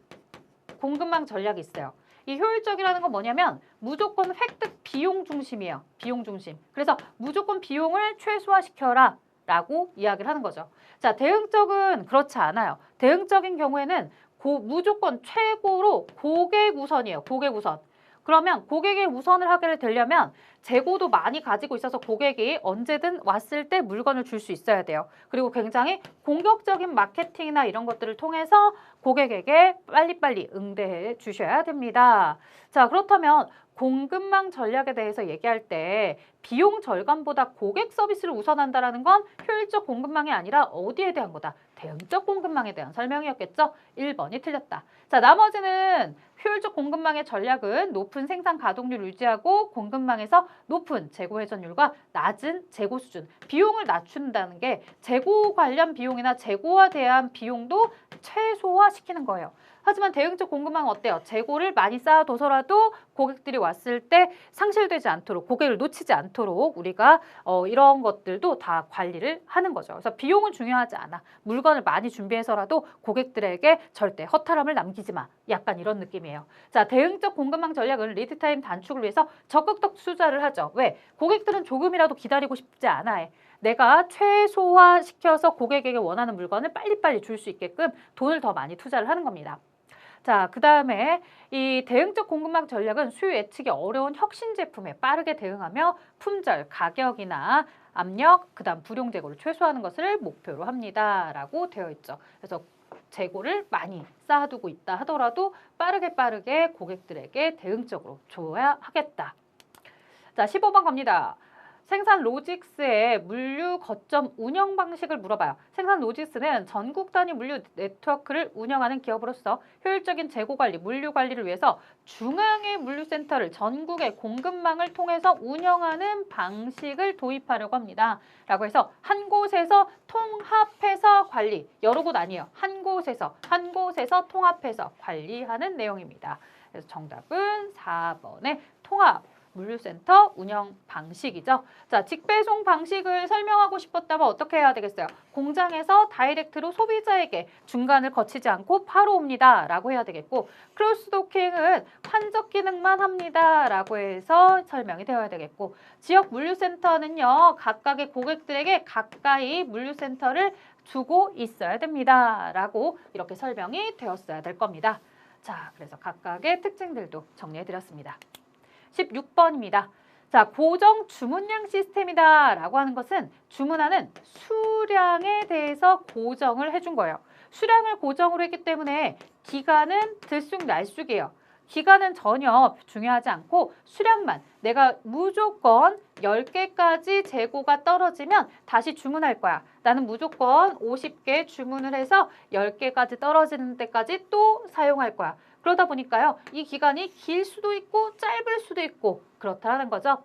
공급망 전략이 있어요. 이 효율적이라는 건 뭐냐면 무조건 획득 비용 중심이에요. 비용 중심. 그래서 무조건 비용을 최소화시켜라 라고 이야기를 하는 거죠. 자, 대응적은 그렇지 않아요. 대응적인 경우에는 무조건 최고로 고객 우선이에요. 고객 우선. 그러면 고객의 우선을 하게 되려면 재고도 많이 가지고 있어서 고객이 언제든 왔을 때 물건을 줄 수 있어야 돼요. 그리고 굉장히 공격적인 마케팅이나 이런 것들을 통해서 고객에게 빨리빨리 응대해 주셔야 됩니다. 자, 그렇다면 공급망 전략에 대해서 얘기할 때 비용 절감보다 고객 서비스를 우선한다는 건 효율적 공급망이 아니라 어디에 대한 거다? 대응적 공급망에 대한 설명이었겠죠? 1번이 틀렸다. 자, 나머지는 효율적 공급망의 전략은 높은 생산 가동률을 유지하고 공급망에서 높은 재고 회전율과 낮은 재고 수준, 비용을 낮춘다는 게 재고 관련 비용이나 재고에 대한 비용도 최소화시키는 거예요. 하지만 대응적 공급망은 어때요? 재고를 많이 쌓아둬서라도 고객들이 왔을 때 상실되지 않도록, 고객을 놓치지 않도록 우리가 이런 것들도 다 관리를 하는 거죠. 그래서 비용은 중요하지 않아. 물건을 많이 준비해서라도 고객들에게 절대 허탈함을 남기지 마. 약간 이런 느낌이에요. 자, 대응적 공급망 전략은 리드타임 단축을 위해서 적극적 투자를 하죠. 왜? 고객들은 조금이라도 기다리고 싶지 않아 해. 내가 최소화시켜서 고객에게 원하는 물건을 빨리빨리 줄 수 있게끔 돈을 더 많이 투자를 하는 겁니다. 자, 그 다음에 이 대응적 공급망 전략은 수요 예측이 어려운 혁신 제품에 빠르게 대응하며 품절, 가격이나 압력, 그 다음 불용 재고를 최소화하는 것을 목표로 합니다. 라고 되어 있죠. 그래서 재고를 많이 쌓아두고 있다 하더라도 빠르게 고객들에게 대응적으로 줘야 하겠다. 자, 15번 갑니다. 생산 로직스의 물류 거점 운영 방식을 물어봐요. 생산 로직스는 전국 단위 물류 네트워크를 운영하는 기업으로서 효율적인 재고 관리, 물류 관리를 위해서 중앙의 물류센터를 전국의 공급망을 통해서 운영하는 방식을 도입하려고 합니다. 라고 해서 한 곳에서 통합해서 관리, 여러 곳 아니에요. 한 곳에서 통합해서 관리하는 내용입니다. 그래서 정답은 4번의 통합. 물류센터 운영 방식이죠. 자, 직배송 방식을 설명하고 싶었다면 어떻게 해야 되겠어요? 공장에서 다이렉트로 소비자에게 중간을 거치지 않고 바로 옵니다. 라고 해야 되겠고, 크로스도킹은 환적 기능만 합니다. 라고 해서 설명이 되어야 되겠고, 지역 물류센터는요, 각각의 고객들에게 가까이 물류센터를 두고 있어야 됩니다. 라고 이렇게 설명이 되었어야 될 겁니다. 자, 그래서 각각의 특징들도 정리해 드렸습니다. 16번입니다. 자, 고정 주문량 시스템이다 라고 하는 것은 주문하는 수량에 대해서 고정을 해준 거예요. 수량을 고정으로 했기 때문에 기간은 들쑥날쑥이에요. 기간은 전혀 중요하지 않고 수량만, 내가 무조건 10개까지 재고가 떨어지면 다시 주문할 거야. 나는 무조건 50개 주문을 해서 10개까지 떨어지는 때까지 또 사용할 거야. 그러다 보니까요, 이 기간이 길 수도 있고 짧을 수도 있고 그렇다는 거죠.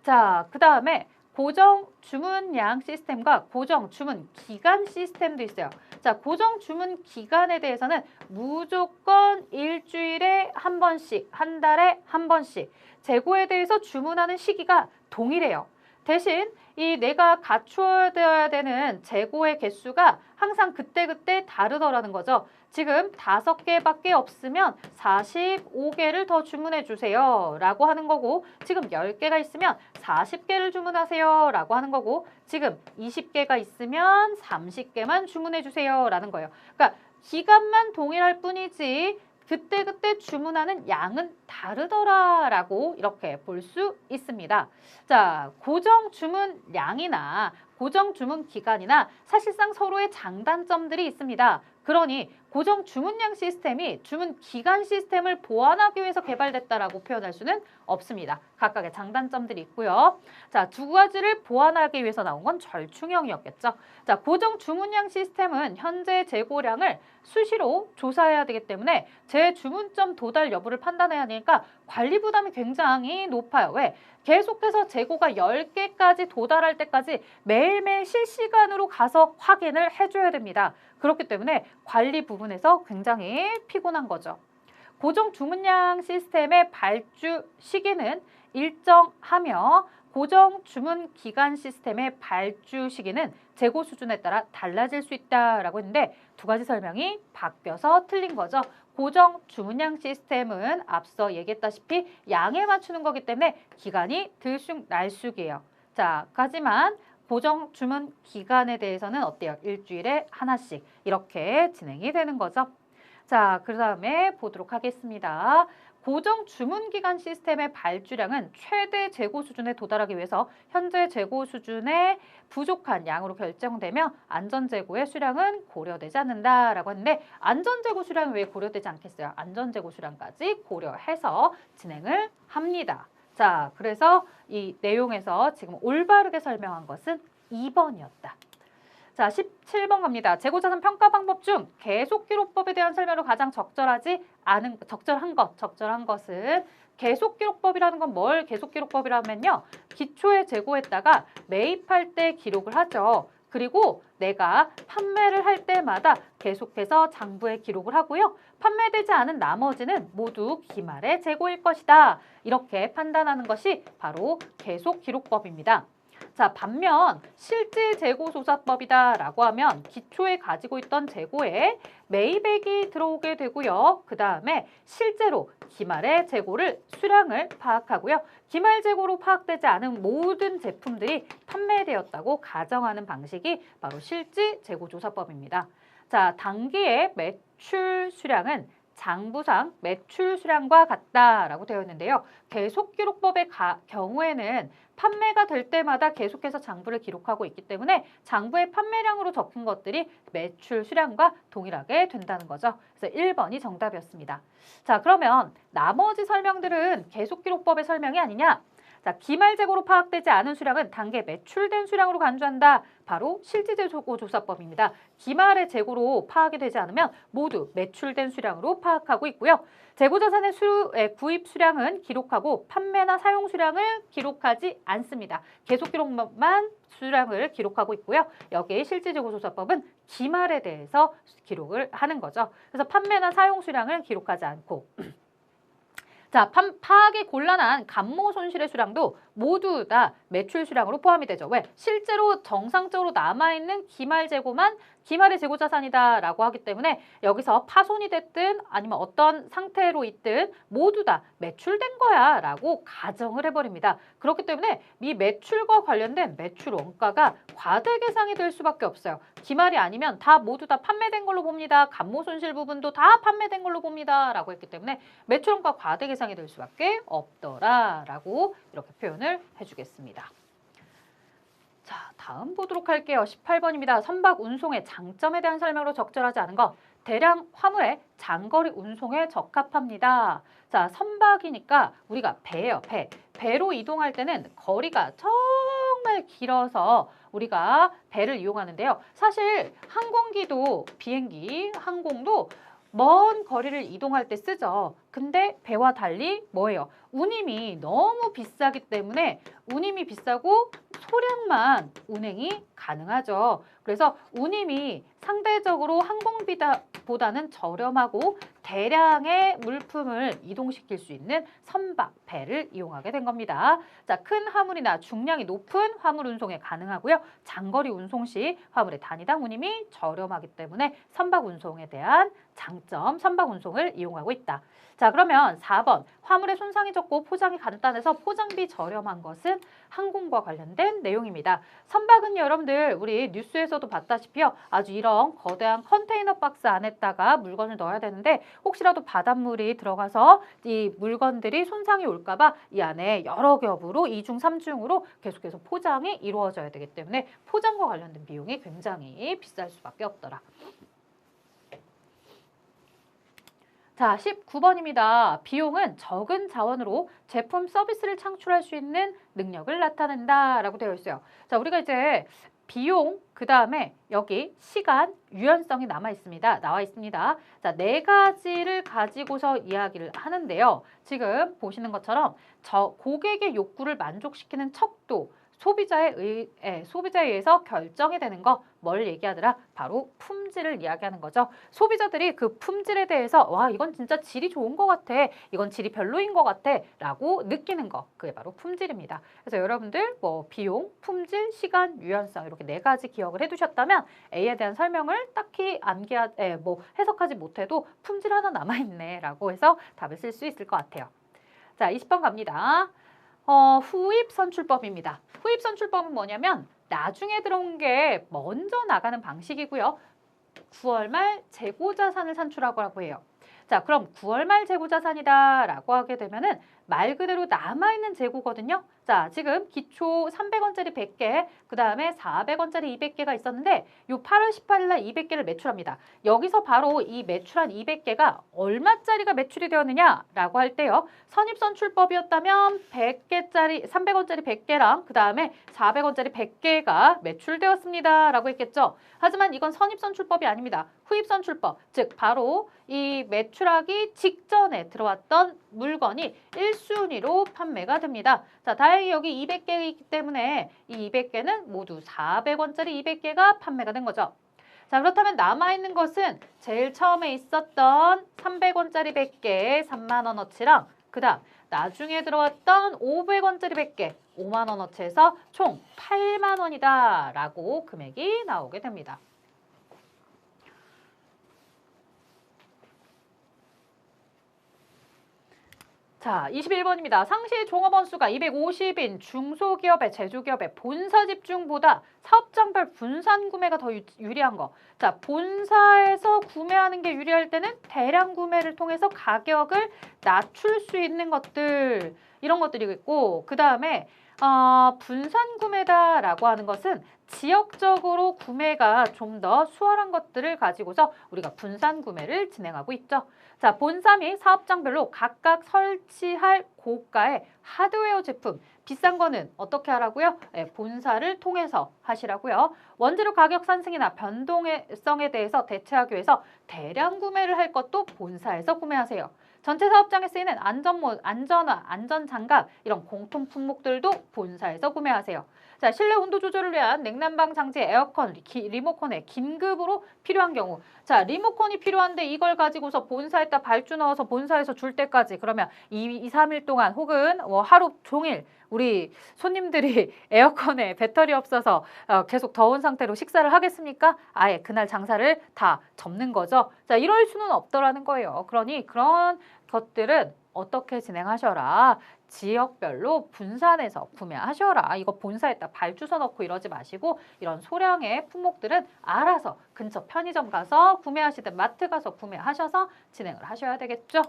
자, 그 다음에 고정 주문량 시스템과 고정 주문 기간 시스템도 있어요. 자, 고정 주문 기간에 대해서는 무조건 일주일에 한 번씩, 한 달에 한 번씩 재고에 대해서 주문하는 시기가 동일해요. 대신 이 내가 갖춰야 되는 재고의 개수가 항상 그때그때 다르더라는 거죠. 지금 5개밖에 없으면 45개를 더 주문해 주세요 라고 하는 거고, 지금 10개가 있으면 40개를 주문하세요 라고 하는 거고, 지금 20개가 있으면 30개만 주문해 주세요 라는 거예요. 그러니까 기간만 동일할 뿐이지 그때그때 주문하는 양은 다르더라라고 이렇게 볼 수 있습니다. 자, 고정 주문량이나 고정 주문 기간이나 사실상 서로의 장단점들이 있습니다. 그러니 고정 주문량 시스템이 주문 기간 시스템을 보완하기 위해서 개발됐다라고 표현할 수는 없습니다. 각각의 장단점들이 있고요. 자, 두 가지를 보완하기 위해서 나온 건 절충형이었겠죠. 자, 고정 주문량 시스템은 현재 재고량을 수시로 조사해야 되기 때문에 제 주문점 도달 여부를 판단해야 하니까 관리 부담이 굉장히 높아요. 왜? 계속해서 재고가 10개까지 도달할 때까지 매일매일 실시간으로 가서 확인을 해줘야 됩니다. 그렇기 때문에 관리 부분에서 굉장히 피곤한 거죠. 고정 주문량 시스템의 발주 시기는 일정하며 고정 주문 기간 시스템의 발주 시기는 재고 수준에 따라 달라질 수 있다라고 했는데 두 가지 설명이 바뀌어서 틀린 거죠. 고정 주문량 시스템은 앞서 얘기했다시피 양에 맞추는 거기 때문에 기간이 들쑥날쑥이에요. 자, 하지만 고정 주문 기간에 대해서는 어때요? 일주일에 하나씩 이렇게 진행이 되는 거죠. 자, 그 다음에 보도록 하겠습니다. 고정 주문 기간 시스템의 발주량은 최대 재고 수준에 도달하기 위해서 현재 재고 수준에 부족한 양으로 결정되며 안전 재고의 수량은 고려되지 않는다라고 하는데 안전 재고 수량이 왜 고려되지 않겠어요? 안전 재고 수량까지 고려해서 진행을 합니다. 자, 그래서 이 내용에서 지금 올바르게 설명한 것은 2번이었다. 자, 17번 갑니다. 재고자산 평가 방법 중 계속기록법에 대한 설명으로 가장 적절한 것은 계속기록법이라는 건 뭘 계속기록법이라면요. 기초의 재고에다가 매입할 때 기록을 하죠. 그리고 내가 판매를 할 때마다 계속해서 장부에 기록을 하고요. 판매되지 않은 나머지는 모두 기말의 재고일 것이다. 이렇게 판단하는 것이 바로 계속기록법입니다. 자, 반면 실질재고조사법이다라고 하면 기초에 가지고 있던 재고에 매입액이 들어오게 되고요. 그 다음에 실제로 기말의 재고를 수량을 파악하고요. 기말 재고로 파악되지 않은 모든 제품들이 판매되었다고 가정하는 방식이 바로 실질재고조사법입니다. 자, 당기의 매출 수량은 장부상 매출 수량과 같다라고 되어 있는데요. 계속기록법의 경우에는 판매가 될 때마다 계속해서 장부를 기록하고 있기 때문에 장부의 판매량으로 적힌 것들이 매출 수량과 동일하게 된다는 거죠. 그래서 1번이 정답이었습니다. 자, 그러면 나머지 설명들은 계속기록법의 설명이 아니냐? 자, 기말 재고로 파악되지 않은 수량은 단계 매출된 수량으로 간주한다. 바로 실질재고조사법입니다. 기말의 재고로 파악이 되지 않으면 모두 매출된 수량으로 파악하고 있고요. 재고자산의 구입 수량은 기록하고 판매나 사용 수량을 기록하지 않습니다. 계속기록만 수량을 기록하고 있고요. 여기에 실질재고조사법은 기말에 대해서 기록을 하는 거죠. 그래서 판매나 사용 수량을 기록하지 않고 자, 파악이 곤란한 감모 손실의 수량도 모두 다 매출 수량으로 포함이 되죠. 왜? 실제로 정상적으로 남아있는 기말 재고만 기말의 재고자산이다라고 하기 때문에 여기서 파손이 됐든 아니면 어떤 상태로 있든 모두 다 매출된 거야 라고 가정을 해버립니다. 그렇기 때문에 이 매출과 관련된 매출 원가가 과대계상이 될 수밖에 없어요. 기말이 아니면 다 모두 다 판매된 걸로 봅니다. 감모 손실 부분도 다 판매된 걸로 봅니다. 라고 했기 때문에 매출 원가 과대계상이 될 수밖에 없더라 라고 이렇게 표현을 해주겠습니다. 자, 다음 보도록 할게요. 18번입니다. 선박 운송의 장점에 대한 설명으로 적절하지 않은 것. 대량 화물의 장거리 운송에 적합합니다. 자, 선박이니까 우리가 배예요, 배. 배로 이동할 때는 거리가 정말 길어서 우리가 배를 이용하는데요. 사실 항공기도 비행기, 항공도 먼 거리를 이동할 때 쓰죠. 근데 배와 달리 뭐예요? 운임이 너무 비싸기 때문에 운임이 비싸고 소량만 운행이 가능하죠. 그래서 운임이 상대적으로 항공비보다는 저렴하고 대량의 물품을 이동시킬 수 있는 선박, 배를 이용하게 된 겁니다. 자, 큰 화물이나 중량이 높은 화물 운송에 가능하고요. 장거리 운송 시 화물의 단위당 운임이 저렴하기 때문에 선박 운송에 대한 장점, 선박 운송을 이용하고 있다. 자, 그러면 4번 화물의 손상이 적고 포장이 간단해서 포장비 저렴한 것은 항공과 관련된 내용입니다. 선박은 여러분들 우리 뉴스에서도 봤다시피요. 아주 이런 거대한 컨테이너 박스 안에다가 물건을 넣어야 되는데 혹시라도 바닷물이 들어가서 이 물건들이 손상이 올까 봐 이 안에 여러 겹으로 2중, 3중으로 계속해서 포장이 이루어져야 되기 때문에 포장과 관련된 비용이 굉장히 비쌀 수밖에 없더라. 자, 19번입니다. 비용은 적은 자원으로 제품 서비스를 창출할 수 있는 능력을 나타낸다 라고 되어 있어요. 자, 우리가 이제 비용, 그 다음에 여기 시간, 유연성이 나와 있습니다. 자, 네 가지를 가지고서 이야기를 하는데요. 지금 보시는 것처럼 고객의 욕구를 만족시키는 척도, 소비자에 의해서 결정이 되는 거 뭘 얘기하더라? 바로 품질을 이야기하는 거죠. 소비자들이 그 품질에 대해서 와, 이건 진짜 질이 좋은 것 같아. 이건 질이 별로인 것 같아. 라고 느끼는 거. 그게 바로 품질입니다. 그래서 여러분들 뭐 비용, 품질, 시간, 유연성 이렇게 네 가지 기억을 해두셨다면 A에 대한 설명을 딱히 해석하지 못해도 품질 하나 남아있네 라고 해서 답을 쓸 수 있을 것 같아요. 자, 20번 갑니다. 후입 선출법입니다. 후입 선출법은 뭐냐면 나중에 들어온 게 먼저 나가는 방식이고요. 9월 말 재고자산을 산출하고 해요. 자, 그럼 9월 말 재고자산이다라고 하게 되면은 말 그대로 남아있는 재고거든요. 자, 지금 기초 300원짜리 100개, 그 다음에 400원짜리 200개가 있었는데 요 8월 18일 날 200개를 매출합니다. 여기서 바로 이 매출한 200개가 얼마짜리가 매출이 되었느냐라고 할 때요. 선입선출법이었다면 100개짜리, 300원짜리 100개랑 그 다음에 400원짜리 100개가 매출되었습니다라고 했겠죠. 하지만 이건 선입선출법이 아닙니다. 후입선출법, 즉 바로 이 매출하기 직전에 들어왔던 물건이 1순위로 판매가 됩니다. 자, 다행히 여기 200개 있기 때문에 이 200개는 모두 400원짜리 200개가 판매가 된 거죠. 자, 그렇다면 남아있는 것은 제일 처음에 있었던 300원짜리 100개 3만원어치랑 그 다음 나중에 들어왔던 500원짜리 100개 5만원어치 해서 총 8만원이다 라고 금액이 나오게 됩니다. 자, 21번입니다. 상시 종업원 수가 250인 중소기업의 제조기업의 본사 집중보다 사업장별 분산 구매가 더 유리한 거. 자, 본사에서 구매하는 게 유리할 때는 대량 구매를 통해서 가격을 낮출 수 있는 것들, 이런 것들이겠고, 그 다음에 분산 구매다라고 하는 것은 지역적으로 구매가 좀 더 수월한 것들을 가지고서 우리가 분산 구매를 진행하고 있죠. 자, 본사 및 사업장별로 각각 설치할 고가의 하드웨어 제품, 비싼 거는 어떻게 하라고요? 네, 본사를 통해서 하시라고요. 원재료 가격 상승이나 변동성에 대해서 대처하기 위해서 대량 구매를 할 것도 본사에서 구매하세요. 전체 사업장에 쓰이는 안전화, 안전장갑 이런 공통 품목들도 본사에서 구매하세요. 자, 실내 온도 조절을 위한 냉난방 장치, 에어컨, 리모컨에 긴급으로 필요한 경우. 자, 리모컨이 필요한데 이걸 가지고서 본사에다 발주 넣어서 본사에서 줄 때까지 그러면 2, 3일 동안 혹은 하루 종일 우리 손님들이 에어컨에 배터리 없어서 계속 더운 상태로 식사를 하겠습니까? 아예 그날 장사를 다 접는 거죠. 자, 이럴 수는 없더라는 거예요. 그러니 그런 것들은 어떻게 진행하셔라. 지역별로 분산해서 구매하셔라. 이거 본사에다 발주서 넣고 이러지 마시고 이런 소량의 품목들은 알아서 근처 편의점 가서 구매하시든 마트 가서 구매하셔서 진행을 하셔야 되겠죠.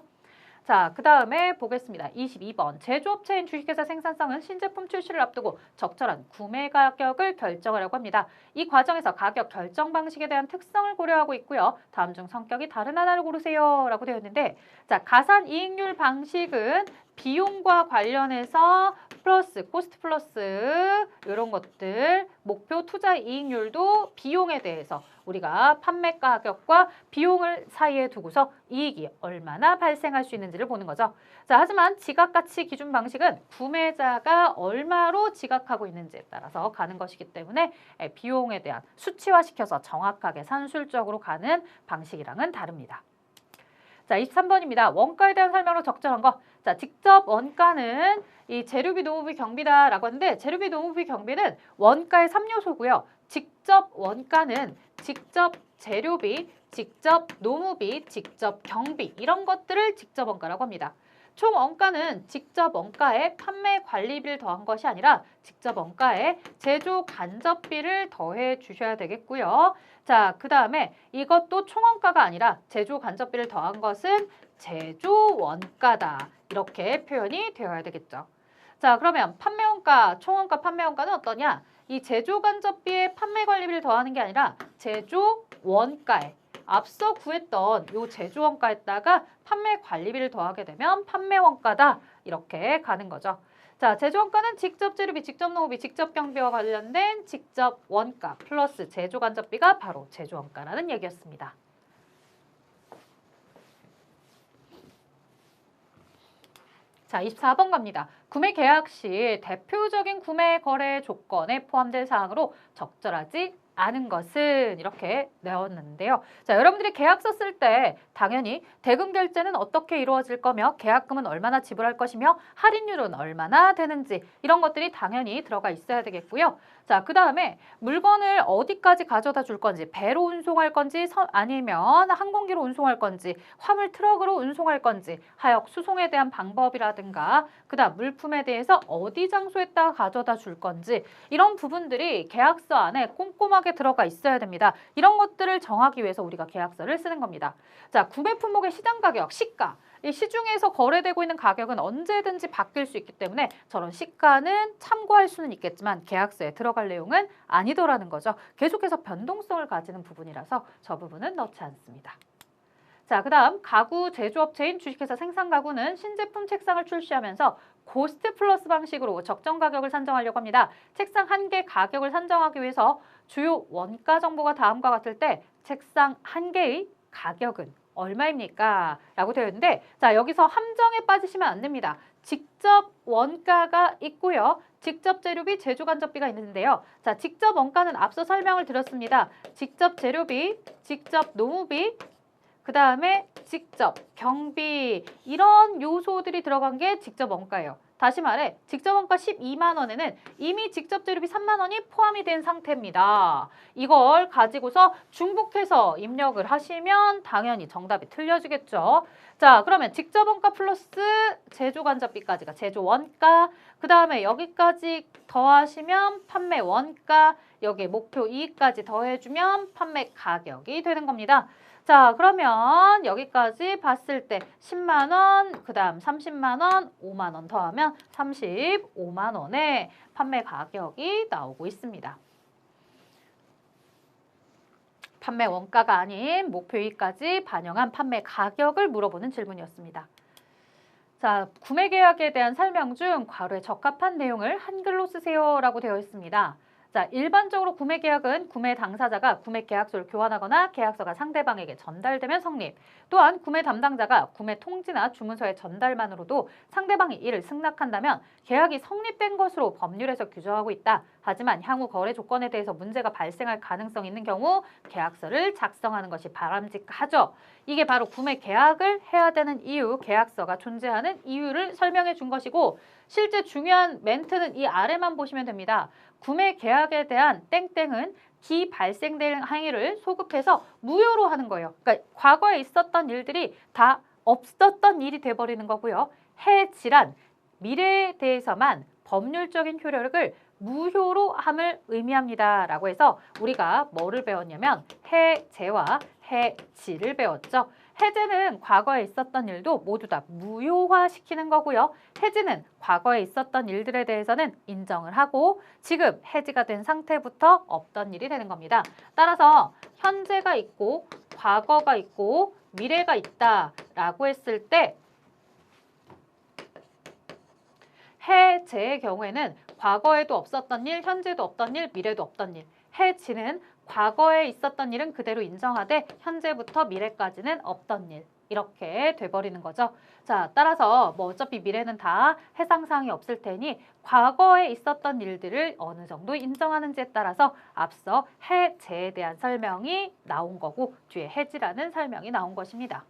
자, 그 다음에 보겠습니다. 22번. 제조업체인 주식회사 생산성은 신제품 출시를 앞두고 적절한 구매 가격을 결정하려고 합니다. 이 과정에서 가격 결정 방식에 대한 특성을 고려하고 있고요. 다음 중 성격이 다른 하나를 고르세요 라고 되어 있는데, 자, 가산 이익률 방식은 비용과 관련해서 플러스, 코스트 플러스 이런 것들, 목표 투자 이익률도 비용에 대해서 우리가 판매 가격과 비용을 사이에 두고서 이익이 얼마나 발생할 수 있는지를 보는 거죠. 자, 하지만 지각가치 기준 방식은 구매자가 얼마로 지각하고 있는지에 따라서 가는 것이기 때문에 비용에 대한 수치화시켜서 정확하게 산술적으로 가는 방식이랑은 다릅니다. 자, 23번입니다. 원가에 대한 설명으로 적절한 거. 자, 직접 원가는 이 재료비, 노무비, 경비다라고 하는데 재료비, 노무비, 경비는 원가의 3요소고요. 직접 원가는 직접 재료비, 직접 노무비, 직접 경비 이런 것들을 직접 원가라고 합니다. 총 원가는 직접 원가에 판매 관리비를 더한 것이 아니라 직접 원가에 제조 간접비를 더해 주셔야 되겠고요. 자, 그 다음에 이것도 총원가가 아니라 제조 간접비를 더한 것은 제조 원가다. 이렇게 표현이 되어야 되겠죠. 자, 그러면 판매원가, 총원가, 판매원가는 어떠냐? 이 제조 간접비에 판매 관리비를 더하는 게 아니라 제조 원가에 앞서 구했던 요 제조 원가에다가 판매 관리비를 더하게 되면 판매 원가다. 이렇게 가는 거죠. 자, 제조 원가는 직접 재료비, 직접 노무비, 직접 경비와 관련된 직접 원가 플러스 제조 간접비가 바로 제조 원가라는 얘기였습니다. 자, 24번 갑니다. 구매 계약 시 대표적인 구매 거래 조건에 포함될 사항으로 적절하지 않은 것은 이렇게 내었는데요. 자, 여러분들이 계약서 쓸 때 당연히 대금 결제는 어떻게 이루어질 거며 계약금은 얼마나 지불할 것이며 할인율은 얼마나 되는지 이런 것들이 당연히 들어가 있어야 되겠고요. 자, 그 다음에 물건을 어디까지 가져다 줄 건지 배로 운송할 건지 아니면 항공기로 운송할 건지 화물 트럭으로 운송할 건지 하역 수송에 대한 방법이라든가 그 다음 물품에 대해서 어디 장소에다가 가져다 줄 건지 이런 부분들이 계약서 안에 꼼꼼하게 분명하게 들어가 있어야 됩니다. 이런 것들을 정하기 위해서 우리가 계약서를 쓰는 겁니다. 자, 구매 품목의 시장 가격, 시가. 이 시중에서 거래되고 있는 가격은 언제든지 바뀔 수 있기 때문에 저런 시가는 참고할 수는 있겠지만 계약서에 들어갈 내용은 아니더라는 거죠. 계속해서 변동성을 가지는 부분이라서 저 부분은 넣지 않습니다. 자, 그다음 가구 제조업체인 주식회사 생산가구는 신제품 책상을 출시하면서 고스트 플러스 방식으로 적정 가격을 산정하려고 합니다. 책상 한 개 가격을 산정하기 위해서 주요 원가 정보가 다음과 같을 때 책상 한 개의 가격은 얼마입니까? 라고 되어 있는데, 자, 여기서 함정에 빠지시면 안 됩니다. 직접 원가가 있고요. 직접 재료비, 제조간접비가 있는데요. 자, 직접 원가는 앞서 설명을 드렸습니다. 직접 재료비, 직접 노무비, 그 다음에 직접 경비, 이런 요소들이 들어간 게 직접 원가예요. 다시 말해 직접 원가 12만 원에는 이미 직접 재료비 3만 원이 포함이 된 상태입니다. 이걸 가지고서 중복해서 입력을 하시면 당연히 정답이 틀려지겠죠. 자, 그러면 직접 원가 플러스 제조 간접비까지가 제조 원가, 그 다음에 여기까지 더하시면 판매 원가, 여기에 목표 이익까지 더해주면 판매 가격이 되는 겁니다. 자, 그러면 여기까지 봤을 때 10만 원, 그 다음 30만 원, 5만 원 더하면 35만 원의 판매 가격이 나오고 있습니다. 판매 원가가 아닌 목표이익까지 반영한 판매 가격을 물어보는 질문이었습니다. 자, 구매 계약에 대한 설명 중 괄호에 적합한 내용을 한글로 쓰세요라고 되어 있습니다. 자, 일반적으로 구매 계약은 구매 당사자가 구매 계약서를 교환하거나 계약서가 상대방에게 전달되면 성립. 또한 구매 담당자가 구매 통지나 주문서의 전달만으로도 상대방이 이를 승낙한다면 계약이 성립된 것으로 법률에서 규정하고 있다. 하지만 향후 거래 조건에 대해서 문제가 발생할 가능성이 있는 경우 계약서를 작성하는 것이 바람직하죠. 이게 바로 구매 계약을 해야 되는 이유, 계약서가 존재하는 이유를 설명해 준 것이고, 실제 중요한 멘트는 이 아래만 보시면 됩니다. 구매 계약에 대한 땡땡은 기 발생될 행위를 소급해서 무효로 하는 거예요. 그러니까 과거에 있었던 일들이 다 없었던 일이 돼버리는 거고요. 해지란 미래에 대해서만 법률적인 효력을 무효로 함을 의미합니다. 라고 해서 우리가 뭐를 배웠냐면 해제와 해지를 배웠죠. 해제는 과거에 있었던 일도 모두 다 무효화시키는 거고요. 해지는 과거에 있었던 일들에 대해서는 인정을 하고 지금 해지가 된 상태부터 없던 일이 되는 겁니다. 따라서 현재가 있고 과거가 있고 미래가 있다라고 했을 때 해제의 경우에는 과거에도 없었던 일, 현재도 없던 일, 미래도 없던 일. 해지는 과거에 있었던 일은 그대로 인정하되 현재부터 미래까지는 없던 일. 이렇게 돼버리는 거죠. 자, 따라서 뭐 어차피 미래는 다 해상사항이 없을 테니 과거에 있었던 일들을 어느 정도 인정하는지에 따라서 앞서 해제에 대한 설명이 나온 거고 뒤에 해지라는 설명이 나온 것입니다.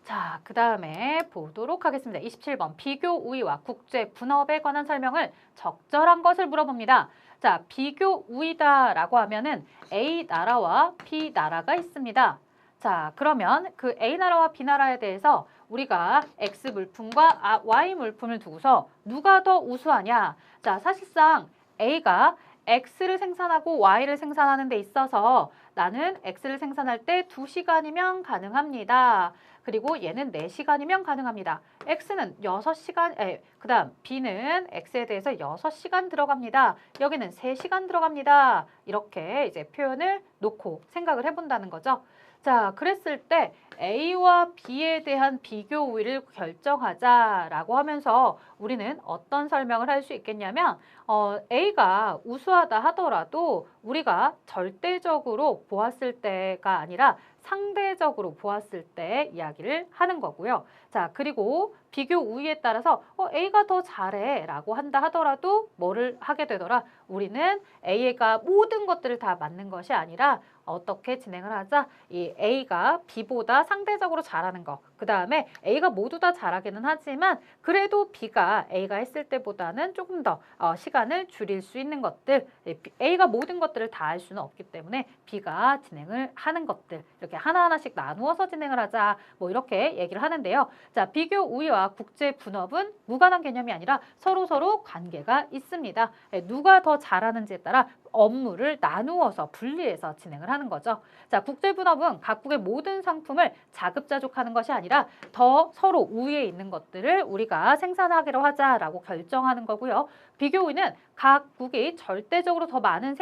자, 그 다음에 보도록 하겠습니다. 27번 비교 우위와 국제 분업에 관한 설명을 적절한 것을 물어봅니다. 자, 비교 우위다라고 하면은 A 나라와 B 나라가 있습니다. 자, 그러면 그 A 나라와 B 나라에 대해서 우리가 X 물품과 Y 물품을 두고서 누가 더 우수하냐? 자, 사실상 A가 X를 생산하고 Y를 생산하는 데 있어서 나는 X를 생산할 때 2시간이면 가능합니다. 그리고 얘는 4시간이면 가능합니다. X는 6시간, 그 다음 B는 X에 대해서 6시간 들어갑니다. 여기는 3시간 들어갑니다. 이렇게 이제 표현을 놓고 생각을 해본다는 거죠. 자, 그랬을 때 A와 B에 대한 비교 우위를 결정하자라고 하면서 우리는 어떤 설명을 할 수 있겠냐면 A가 우수하다 하더라도 우리가 절대적으로 보았을 때가 아니라 상대적으로 보았을 때 이야기를 하는 거고요. 자, 그리고 비교 우위에 따라서 A가 더 잘해 라고 한다 하더라도 뭐를 하게 되더라? 우리는 A가 모든 것들을 다 맞는 것이 아니라 어떻게 진행을 하자? 이 A가 B보다 상대적으로 잘하는 거, 그 다음에 A가 모두 다 잘하기는 하지만 그래도 B가 A가 했을 때보다는 조금 더 시간을 줄일 수 있는 것들, A가 모든 것들을 다 할 수는 없기 때문에 B가 진행을 하는 것들 이렇게 하나하나씩 나누어서 진행을 하자 뭐 이렇게 얘기를 하는데요. 자, 비교 우위와 국제 분업은 무관한 개념이 아니라 서로 관계가 있습니다. 누가 더 잘하는지에 따라 업무를 나누어서 분리해서 진행을 하는 거죠. 자, 국제분업은 각국의 모든 상품을 자급자족하는 것이 아니라 더 서로 우위에 있는 것들을 우리가 생산하기로 하자라고 결정하는 거고요. 비교우위는 각국이 절대적으로 더 많은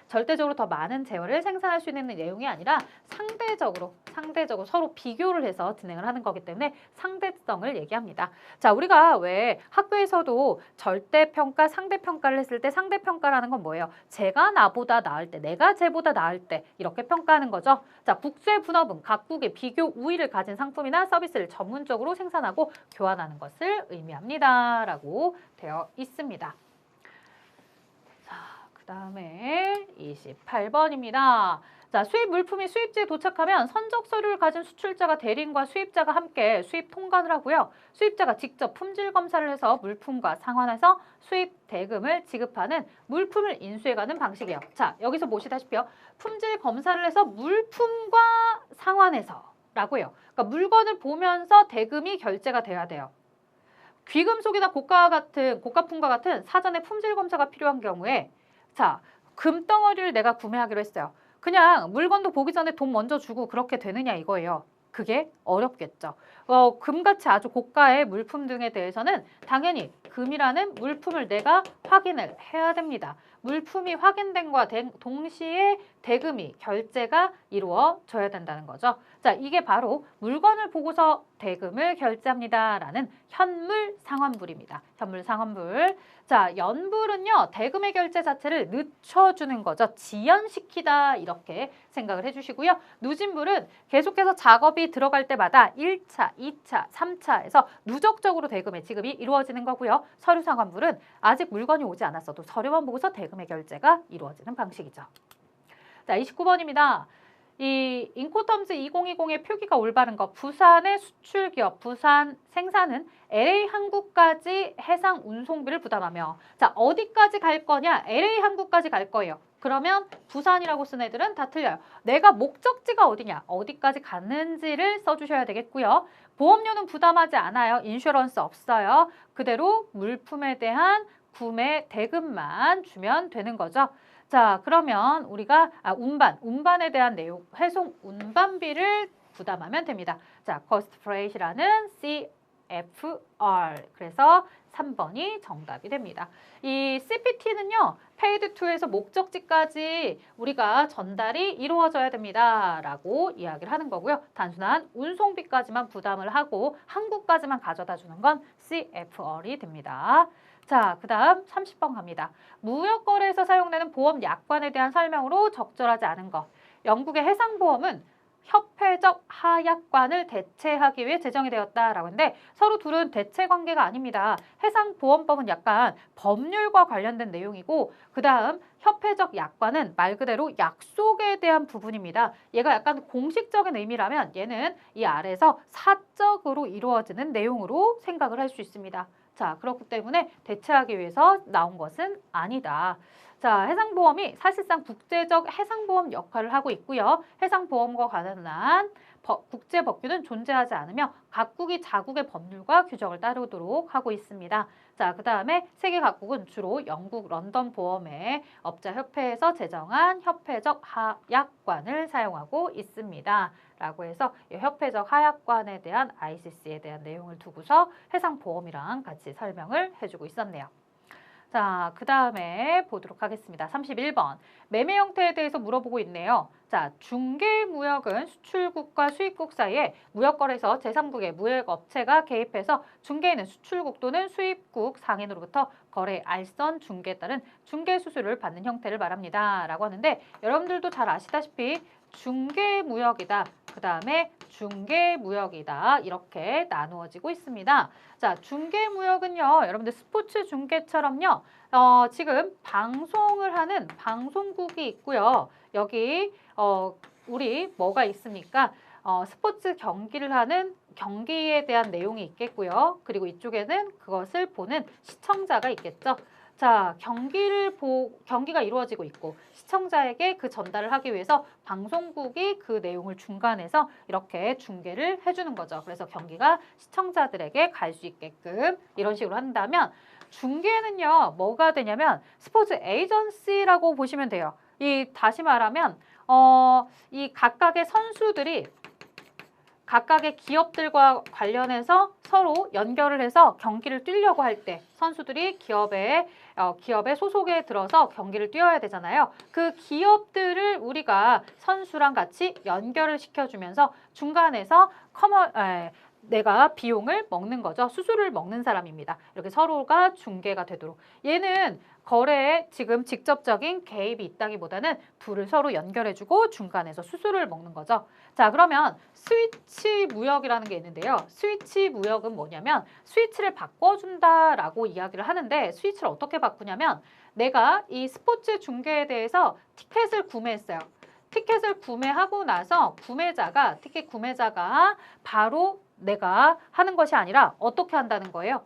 절대적으로 더 많은 재원을 생산할 수 있는 내용이 아니라 상대적으로 서로 비교를 해서 진행을 하는 거기 때문에 상대성을 얘기합니다. 자, 우리가 왜 학교에서도 절대평가, 상대평가를 했을 때 상대평가라는 건 뭐예요? 쟤가 나보다 나을 때, 내가 쟤보다 나을 때 이렇게 평가하는 거죠. 자, 국제분업은 각국의 비교 우위를 가진 상품이나 서비스를 전문적으로 생산하고 교환하는 것을 의미합니다. 라고 되어 있습니다. 자, 그 다음에 28번입니다. 자, 수입 물품이 수입지에 도착하면 선적 서류를 가진 수출자가 대리인과 수입자가 함께 수입 통관을 하고요. 수입자가 직접 품질 검사를 해서 물품과 상환해서 수입 대금을 지급하는 물품을 인수해가는 방식이에요. 자, 여기서 보시다시피요. 품질 검사를 해서 물품과 상환해서 라고요. 그러니까 물건을 보면서 대금이 결제가 돼야 돼요. 귀금속이나 고가품과 같은 사전에 품질 검사가 필요한 경우에 자, 금덩어리를 내가 구매하기로 했어요. 그냥 물건도 보기 전에 돈 먼저 주고 그렇게 되느냐 이거예요. 그게 어렵겠죠. 금같이 아주 고가의 물품 등에 대해서는 당연히 금이라는 물품을 내가 확인을 해야 됩니다. 물품이 확인된과 동시에 대금이 결제가 이루어져야 된다는 거죠. 자, 이게 바로 물건을 보고서 대금을 결제합니다라는 현물 상환불입니다. 현물 상환불. 자, 연불은요, 대금의 결제 자체를 늦춰주는 거죠. 지연시키다 이렇게 생각을 해주시고요. 누진불은 계속해서 작업이 들어갈 때마다 1차, 2차, 3차에서 누적적으로 대금의 지급이 이루어지는 거고요. 서류 상환불은 아직 물건이 오지 않았어도 서류만 보고서 대금의 결제가 이루어지는 방식이죠. 자, 29번입니다. 이 인코텀즈 2020의 표기가 올바른 것. 부산의 수출기업 부산 생산은 LA 항구까지 해상 운송비를 부담하며 자, 어디까지 갈 거냐? LA 항구까지 갈 거예요. 그러면 부산이라고 쓴 애들은 다 틀려요. 내가 목적지가 어디냐? 어디까지 가는지를 써주셔야 되겠고요. 보험료는 부담하지 않아요. 인슈런스 없어요. 그대로 물품에 대한 구매 대금만 주면 되는 거죠. 자, 그러면 우리가 운반에 대한 내용, 회송 운반비를 부담하면 됩니다. 자, cost freight이라는 CFR. 그래서 3번이 정답이 됩니다. 이 CPT는요, paid to에서 목적지까지 우리가 전달이 이루어져야 됩니다. 라고 이야기를 하는 거고요. 단순한 운송비까지만 부담을 하고 항구까지만 가져다 주는 건 CFR이 됩니다. 자, 그 다음 30번 갑니다. 무역거래에서 사용되는 보험 약관에 대한 설명으로 적절하지 않은 것. 영국의 해상보험은 협회적 하약관을 대체하기 위해 제정이 되었다라고 하는데 서로 둘은 대체 관계가 아닙니다. 해상보험법은 약간 법률과 관련된 내용이고 그 다음 협회적 약관은 말 그대로 약속에 대한 부분입니다. 얘가 약간 공식적인 의미라면 얘는 이 아래에서 사적으로 이루어지는 내용으로 생각을 할 수 있습니다. 자, 그렇기 때문에 대체하기 위해서 나온 것은 아니다. 자, 해상보험이 사실상 국제적 해상보험 역할을 하고 있고요. 해상보험과 관련한 국제법규는 존재하지 않으며 각국이 자국의 법률과 규정을 따르도록 하고 있습니다. 자, 그 다음에 세계 각국은 주로 영국 런던 보험의 업자협회에서 제정한 협회적 하약관을 사용하고 있습니다. 라고 해서 이 협회적 하약관에 대한 ICC에 대한 내용을 두고서 해상보험이랑 같이 설명을 해주고 있었네요. 자, 그 다음에 보도록 하겠습니다. 31번. 매매 형태에 대해서 물어보고 있네요. 자, 중개무역은 수출국과 수입국 사이에 무역거래에서 제3국의 무역업체가 개입해서 중개인은 수출국 또는 수입국 상인으로부터 거래, 알선, 중개에 따른 중개수수료를 받는 형태를 말합니다. 라고 하는데 여러분들도 잘 아시다시피 중개무역이다. 그 다음에 중개무역이다. 이렇게 나누어지고 있습니다. 자, 중개무역은요. 여러분들 스포츠 중계처럼요. 지금 방송을 하는 방송국이 있고요. 여기 우리 뭐가 있습니까? 스포츠 경기를 하는 경기에 대한 내용이 있겠고요. 그리고 이쪽에는 그것을 보는 시청자가 있겠죠. 자, 경기가 이루어지고 있고 시청자에게 그 전달을 하기 위해서 방송국이 그 내용을 중간에서 이렇게 중계를 해주는 거죠. 그래서 경기가 시청자들에게 갈 수 있게끔 이런 식으로 한다면 중계는요, 뭐가 되냐면 스포츠 에이전시라고 보시면 돼요. 다시 말하면 이 각각의 선수들이 각각의 기업들과 관련해서 서로 연결을 해서 경기를 뛰려고 할 때 선수들이 기업에 소속에 들어서 경기를 뛰어야 되잖아요. 그 기업들을 우리가 선수랑 같이 연결을 시켜주면서 중간에서 내가 비용을 먹는 거죠. 수수료를 먹는 사람입니다. 이렇게 서로가 중개가 되도록. 얘는 거래에 지금 직접적인 개입이 있다기보다는 둘을 서로 연결해주고 중간에서 수수료를 먹는 거죠. 자, 그러면 스위치 무역이라는 게 있는데요. 스위치 무역은 뭐냐면 스위치를 바꿔준다라고 이야기를 하는데 스위치를 어떻게 바꾸냐면 내가 이 스포츠 중계에 대해서 티켓을 구매했어요. 티켓을 구매하고 나서 티켓 구매자가 바로 내가 하는 것이 아니라 어떻게 한다는 거예요?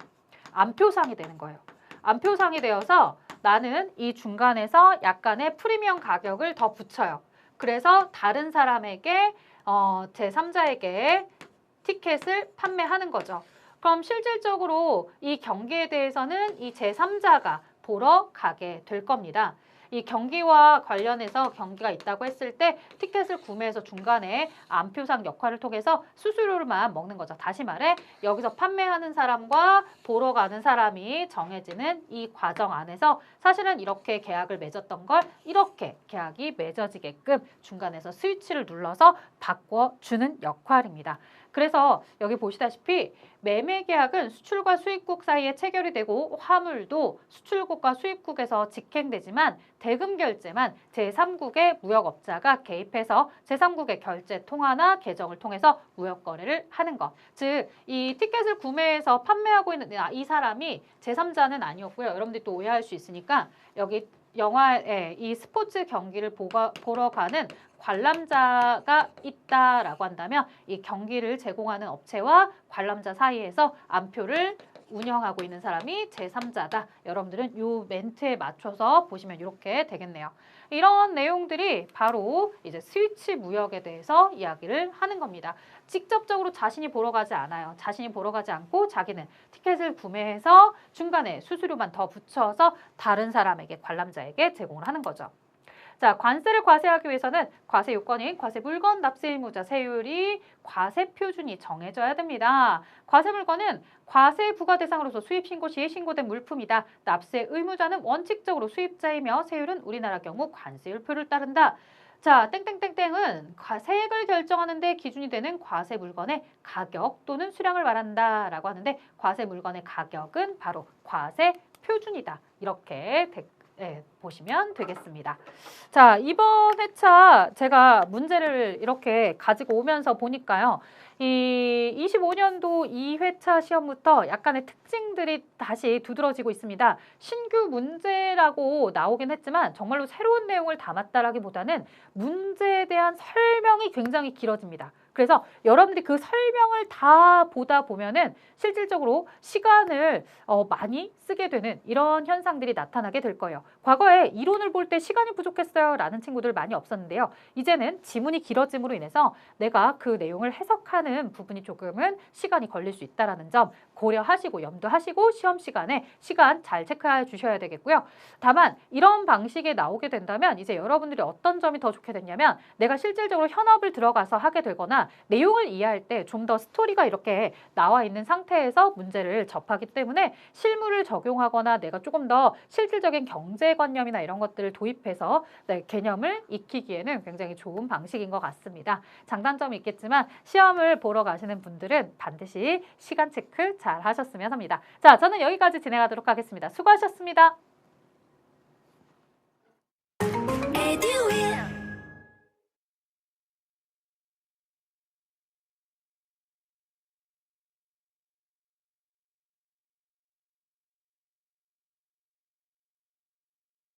안표상이 되는 거예요. 안표상이 되어서 나는 이 중간에서 약간의 프리미엄 가격을 더 붙여요. 그래서 다른 사람에게 제3자에게 티켓을 판매하는 거죠. 그럼 실질적으로 이 경기에 대해서는 이 제3자가 보러 가게 될 겁니다. 이 경기와 관련해서 경기가 있다고 했을 때 티켓을 구매해서 중간에 안표상 역할을 통해서 수수료를만 먹는 거죠. 다시 말해 여기서 판매하는 사람과 보러 가는 사람이 정해지는 이 과정 안에서 사실은 이렇게 계약을 맺었던 걸 이렇게 계약이 맺어지게끔 중간에서 스위치를 눌러서 바꿔주는 역할입니다. 그래서 여기 보시다시피 매매 계약은 수출과 수입국 사이에 체결이 되고 화물도 수출국과 수입국에서 직행되지만 대금 결제만 제3국의 무역업자가 개입해서 제3국의 결제 통화나 계정을 통해서 무역 거래를 하는 것. 즉, 이 티켓을 구매해서 판매하고 있는 이 사람이 제3자는 아니었고요. 여러분들이 또 오해할 수 있으니까 여기 영화에 이 스포츠 경기를 보러 가는 관람자가 있다라고 한다면 이 경기를 제공하는 업체와 관람자 사이에서 안표를 운영하고 있는 사람이 제3자다. 여러분들은 이 멘트에 맞춰서 보시면 이렇게 되겠네요. 이런 내용들이 바로 이제 스위치 무역에 대해서 이야기를 하는 겁니다. 직접적으로 자신이 보러 가지 않아요. 자신이 보러 가지 않고 자기는 티켓을 구매해서 중간에 수수료만 더 붙여서 다른 사람에게 관람자에게 제공을 하는 거죠. 자, 관세를 과세하기 위해서는 과세 요건인 과세 물건 납세 의무자 세율이 과세 표준이 정해져야 됩니다. 과세 물건은 과세 부과 대상으로서 수입 신고 시에 신고된 물품이다. 납세 의무자는 원칙적으로 수입자이며 세율은 우리나라 경우 관세율표를 따른다. 자, 땡땡땡땡은 세액을 결정하는 데 기준이 되는 과세 물건의 가격 또는 수량을 말한다라고 하는데 과세 물건의 가격은 바로 과세 표준이다. 이렇게 보시면 되겠습니다. 자, 이번 회차 제가 문제를 이렇게 가지고 오면서 보니까요. 이 25년도 2회차 시험부터 약간의 특징들이 다시 두드러지고 있습니다. 신규 문제라고 나오긴 했지만 정말로 새로운 내용을 담았다라기보다는 문제에 대한 설명이 굉장히 길어집니다. 그래서 여러분들이 그 설명을 다 보다 보면은 실질적으로 시간을 많이 쓰게 되는 이런 현상들이 나타나게 될 거예요. 과거에 이론을 볼 때 시간이 부족했어요 라는 친구들 많이 없었는데요. 이제는 지문이 길어짐으로 인해서 내가 그 내용을 해석하는 부분이 조금은 시간이 걸릴 수 있다는 점 고려하시고 염두하시고 시험 시간에 시간 잘 체크해 주셔야 되겠고요. 다만 이런 방식에 나오게 된다면 이제 여러분들이 어떤 점이 더 좋게 됐냐면 내가 실질적으로 현업을 들어가서 하게 되거나 내용을 이해할 때 좀 더 스토리가 이렇게 나와 있는 상태에서 문제를 접하기 때문에 실무를 적용하거나 내가 조금 더 실질적인 경제관념이나 이런 것들을 도입해서 개념을 익히기에는 굉장히 좋은 방식인 것 같습니다. 장단점이 있겠지만 시험을 보러 가시는 분들은 반드시 시간 체크 잘 하셨으면 합니다. 자, 저는 여기까지 진행하도록 하겠습니다. 수고하셨습니다.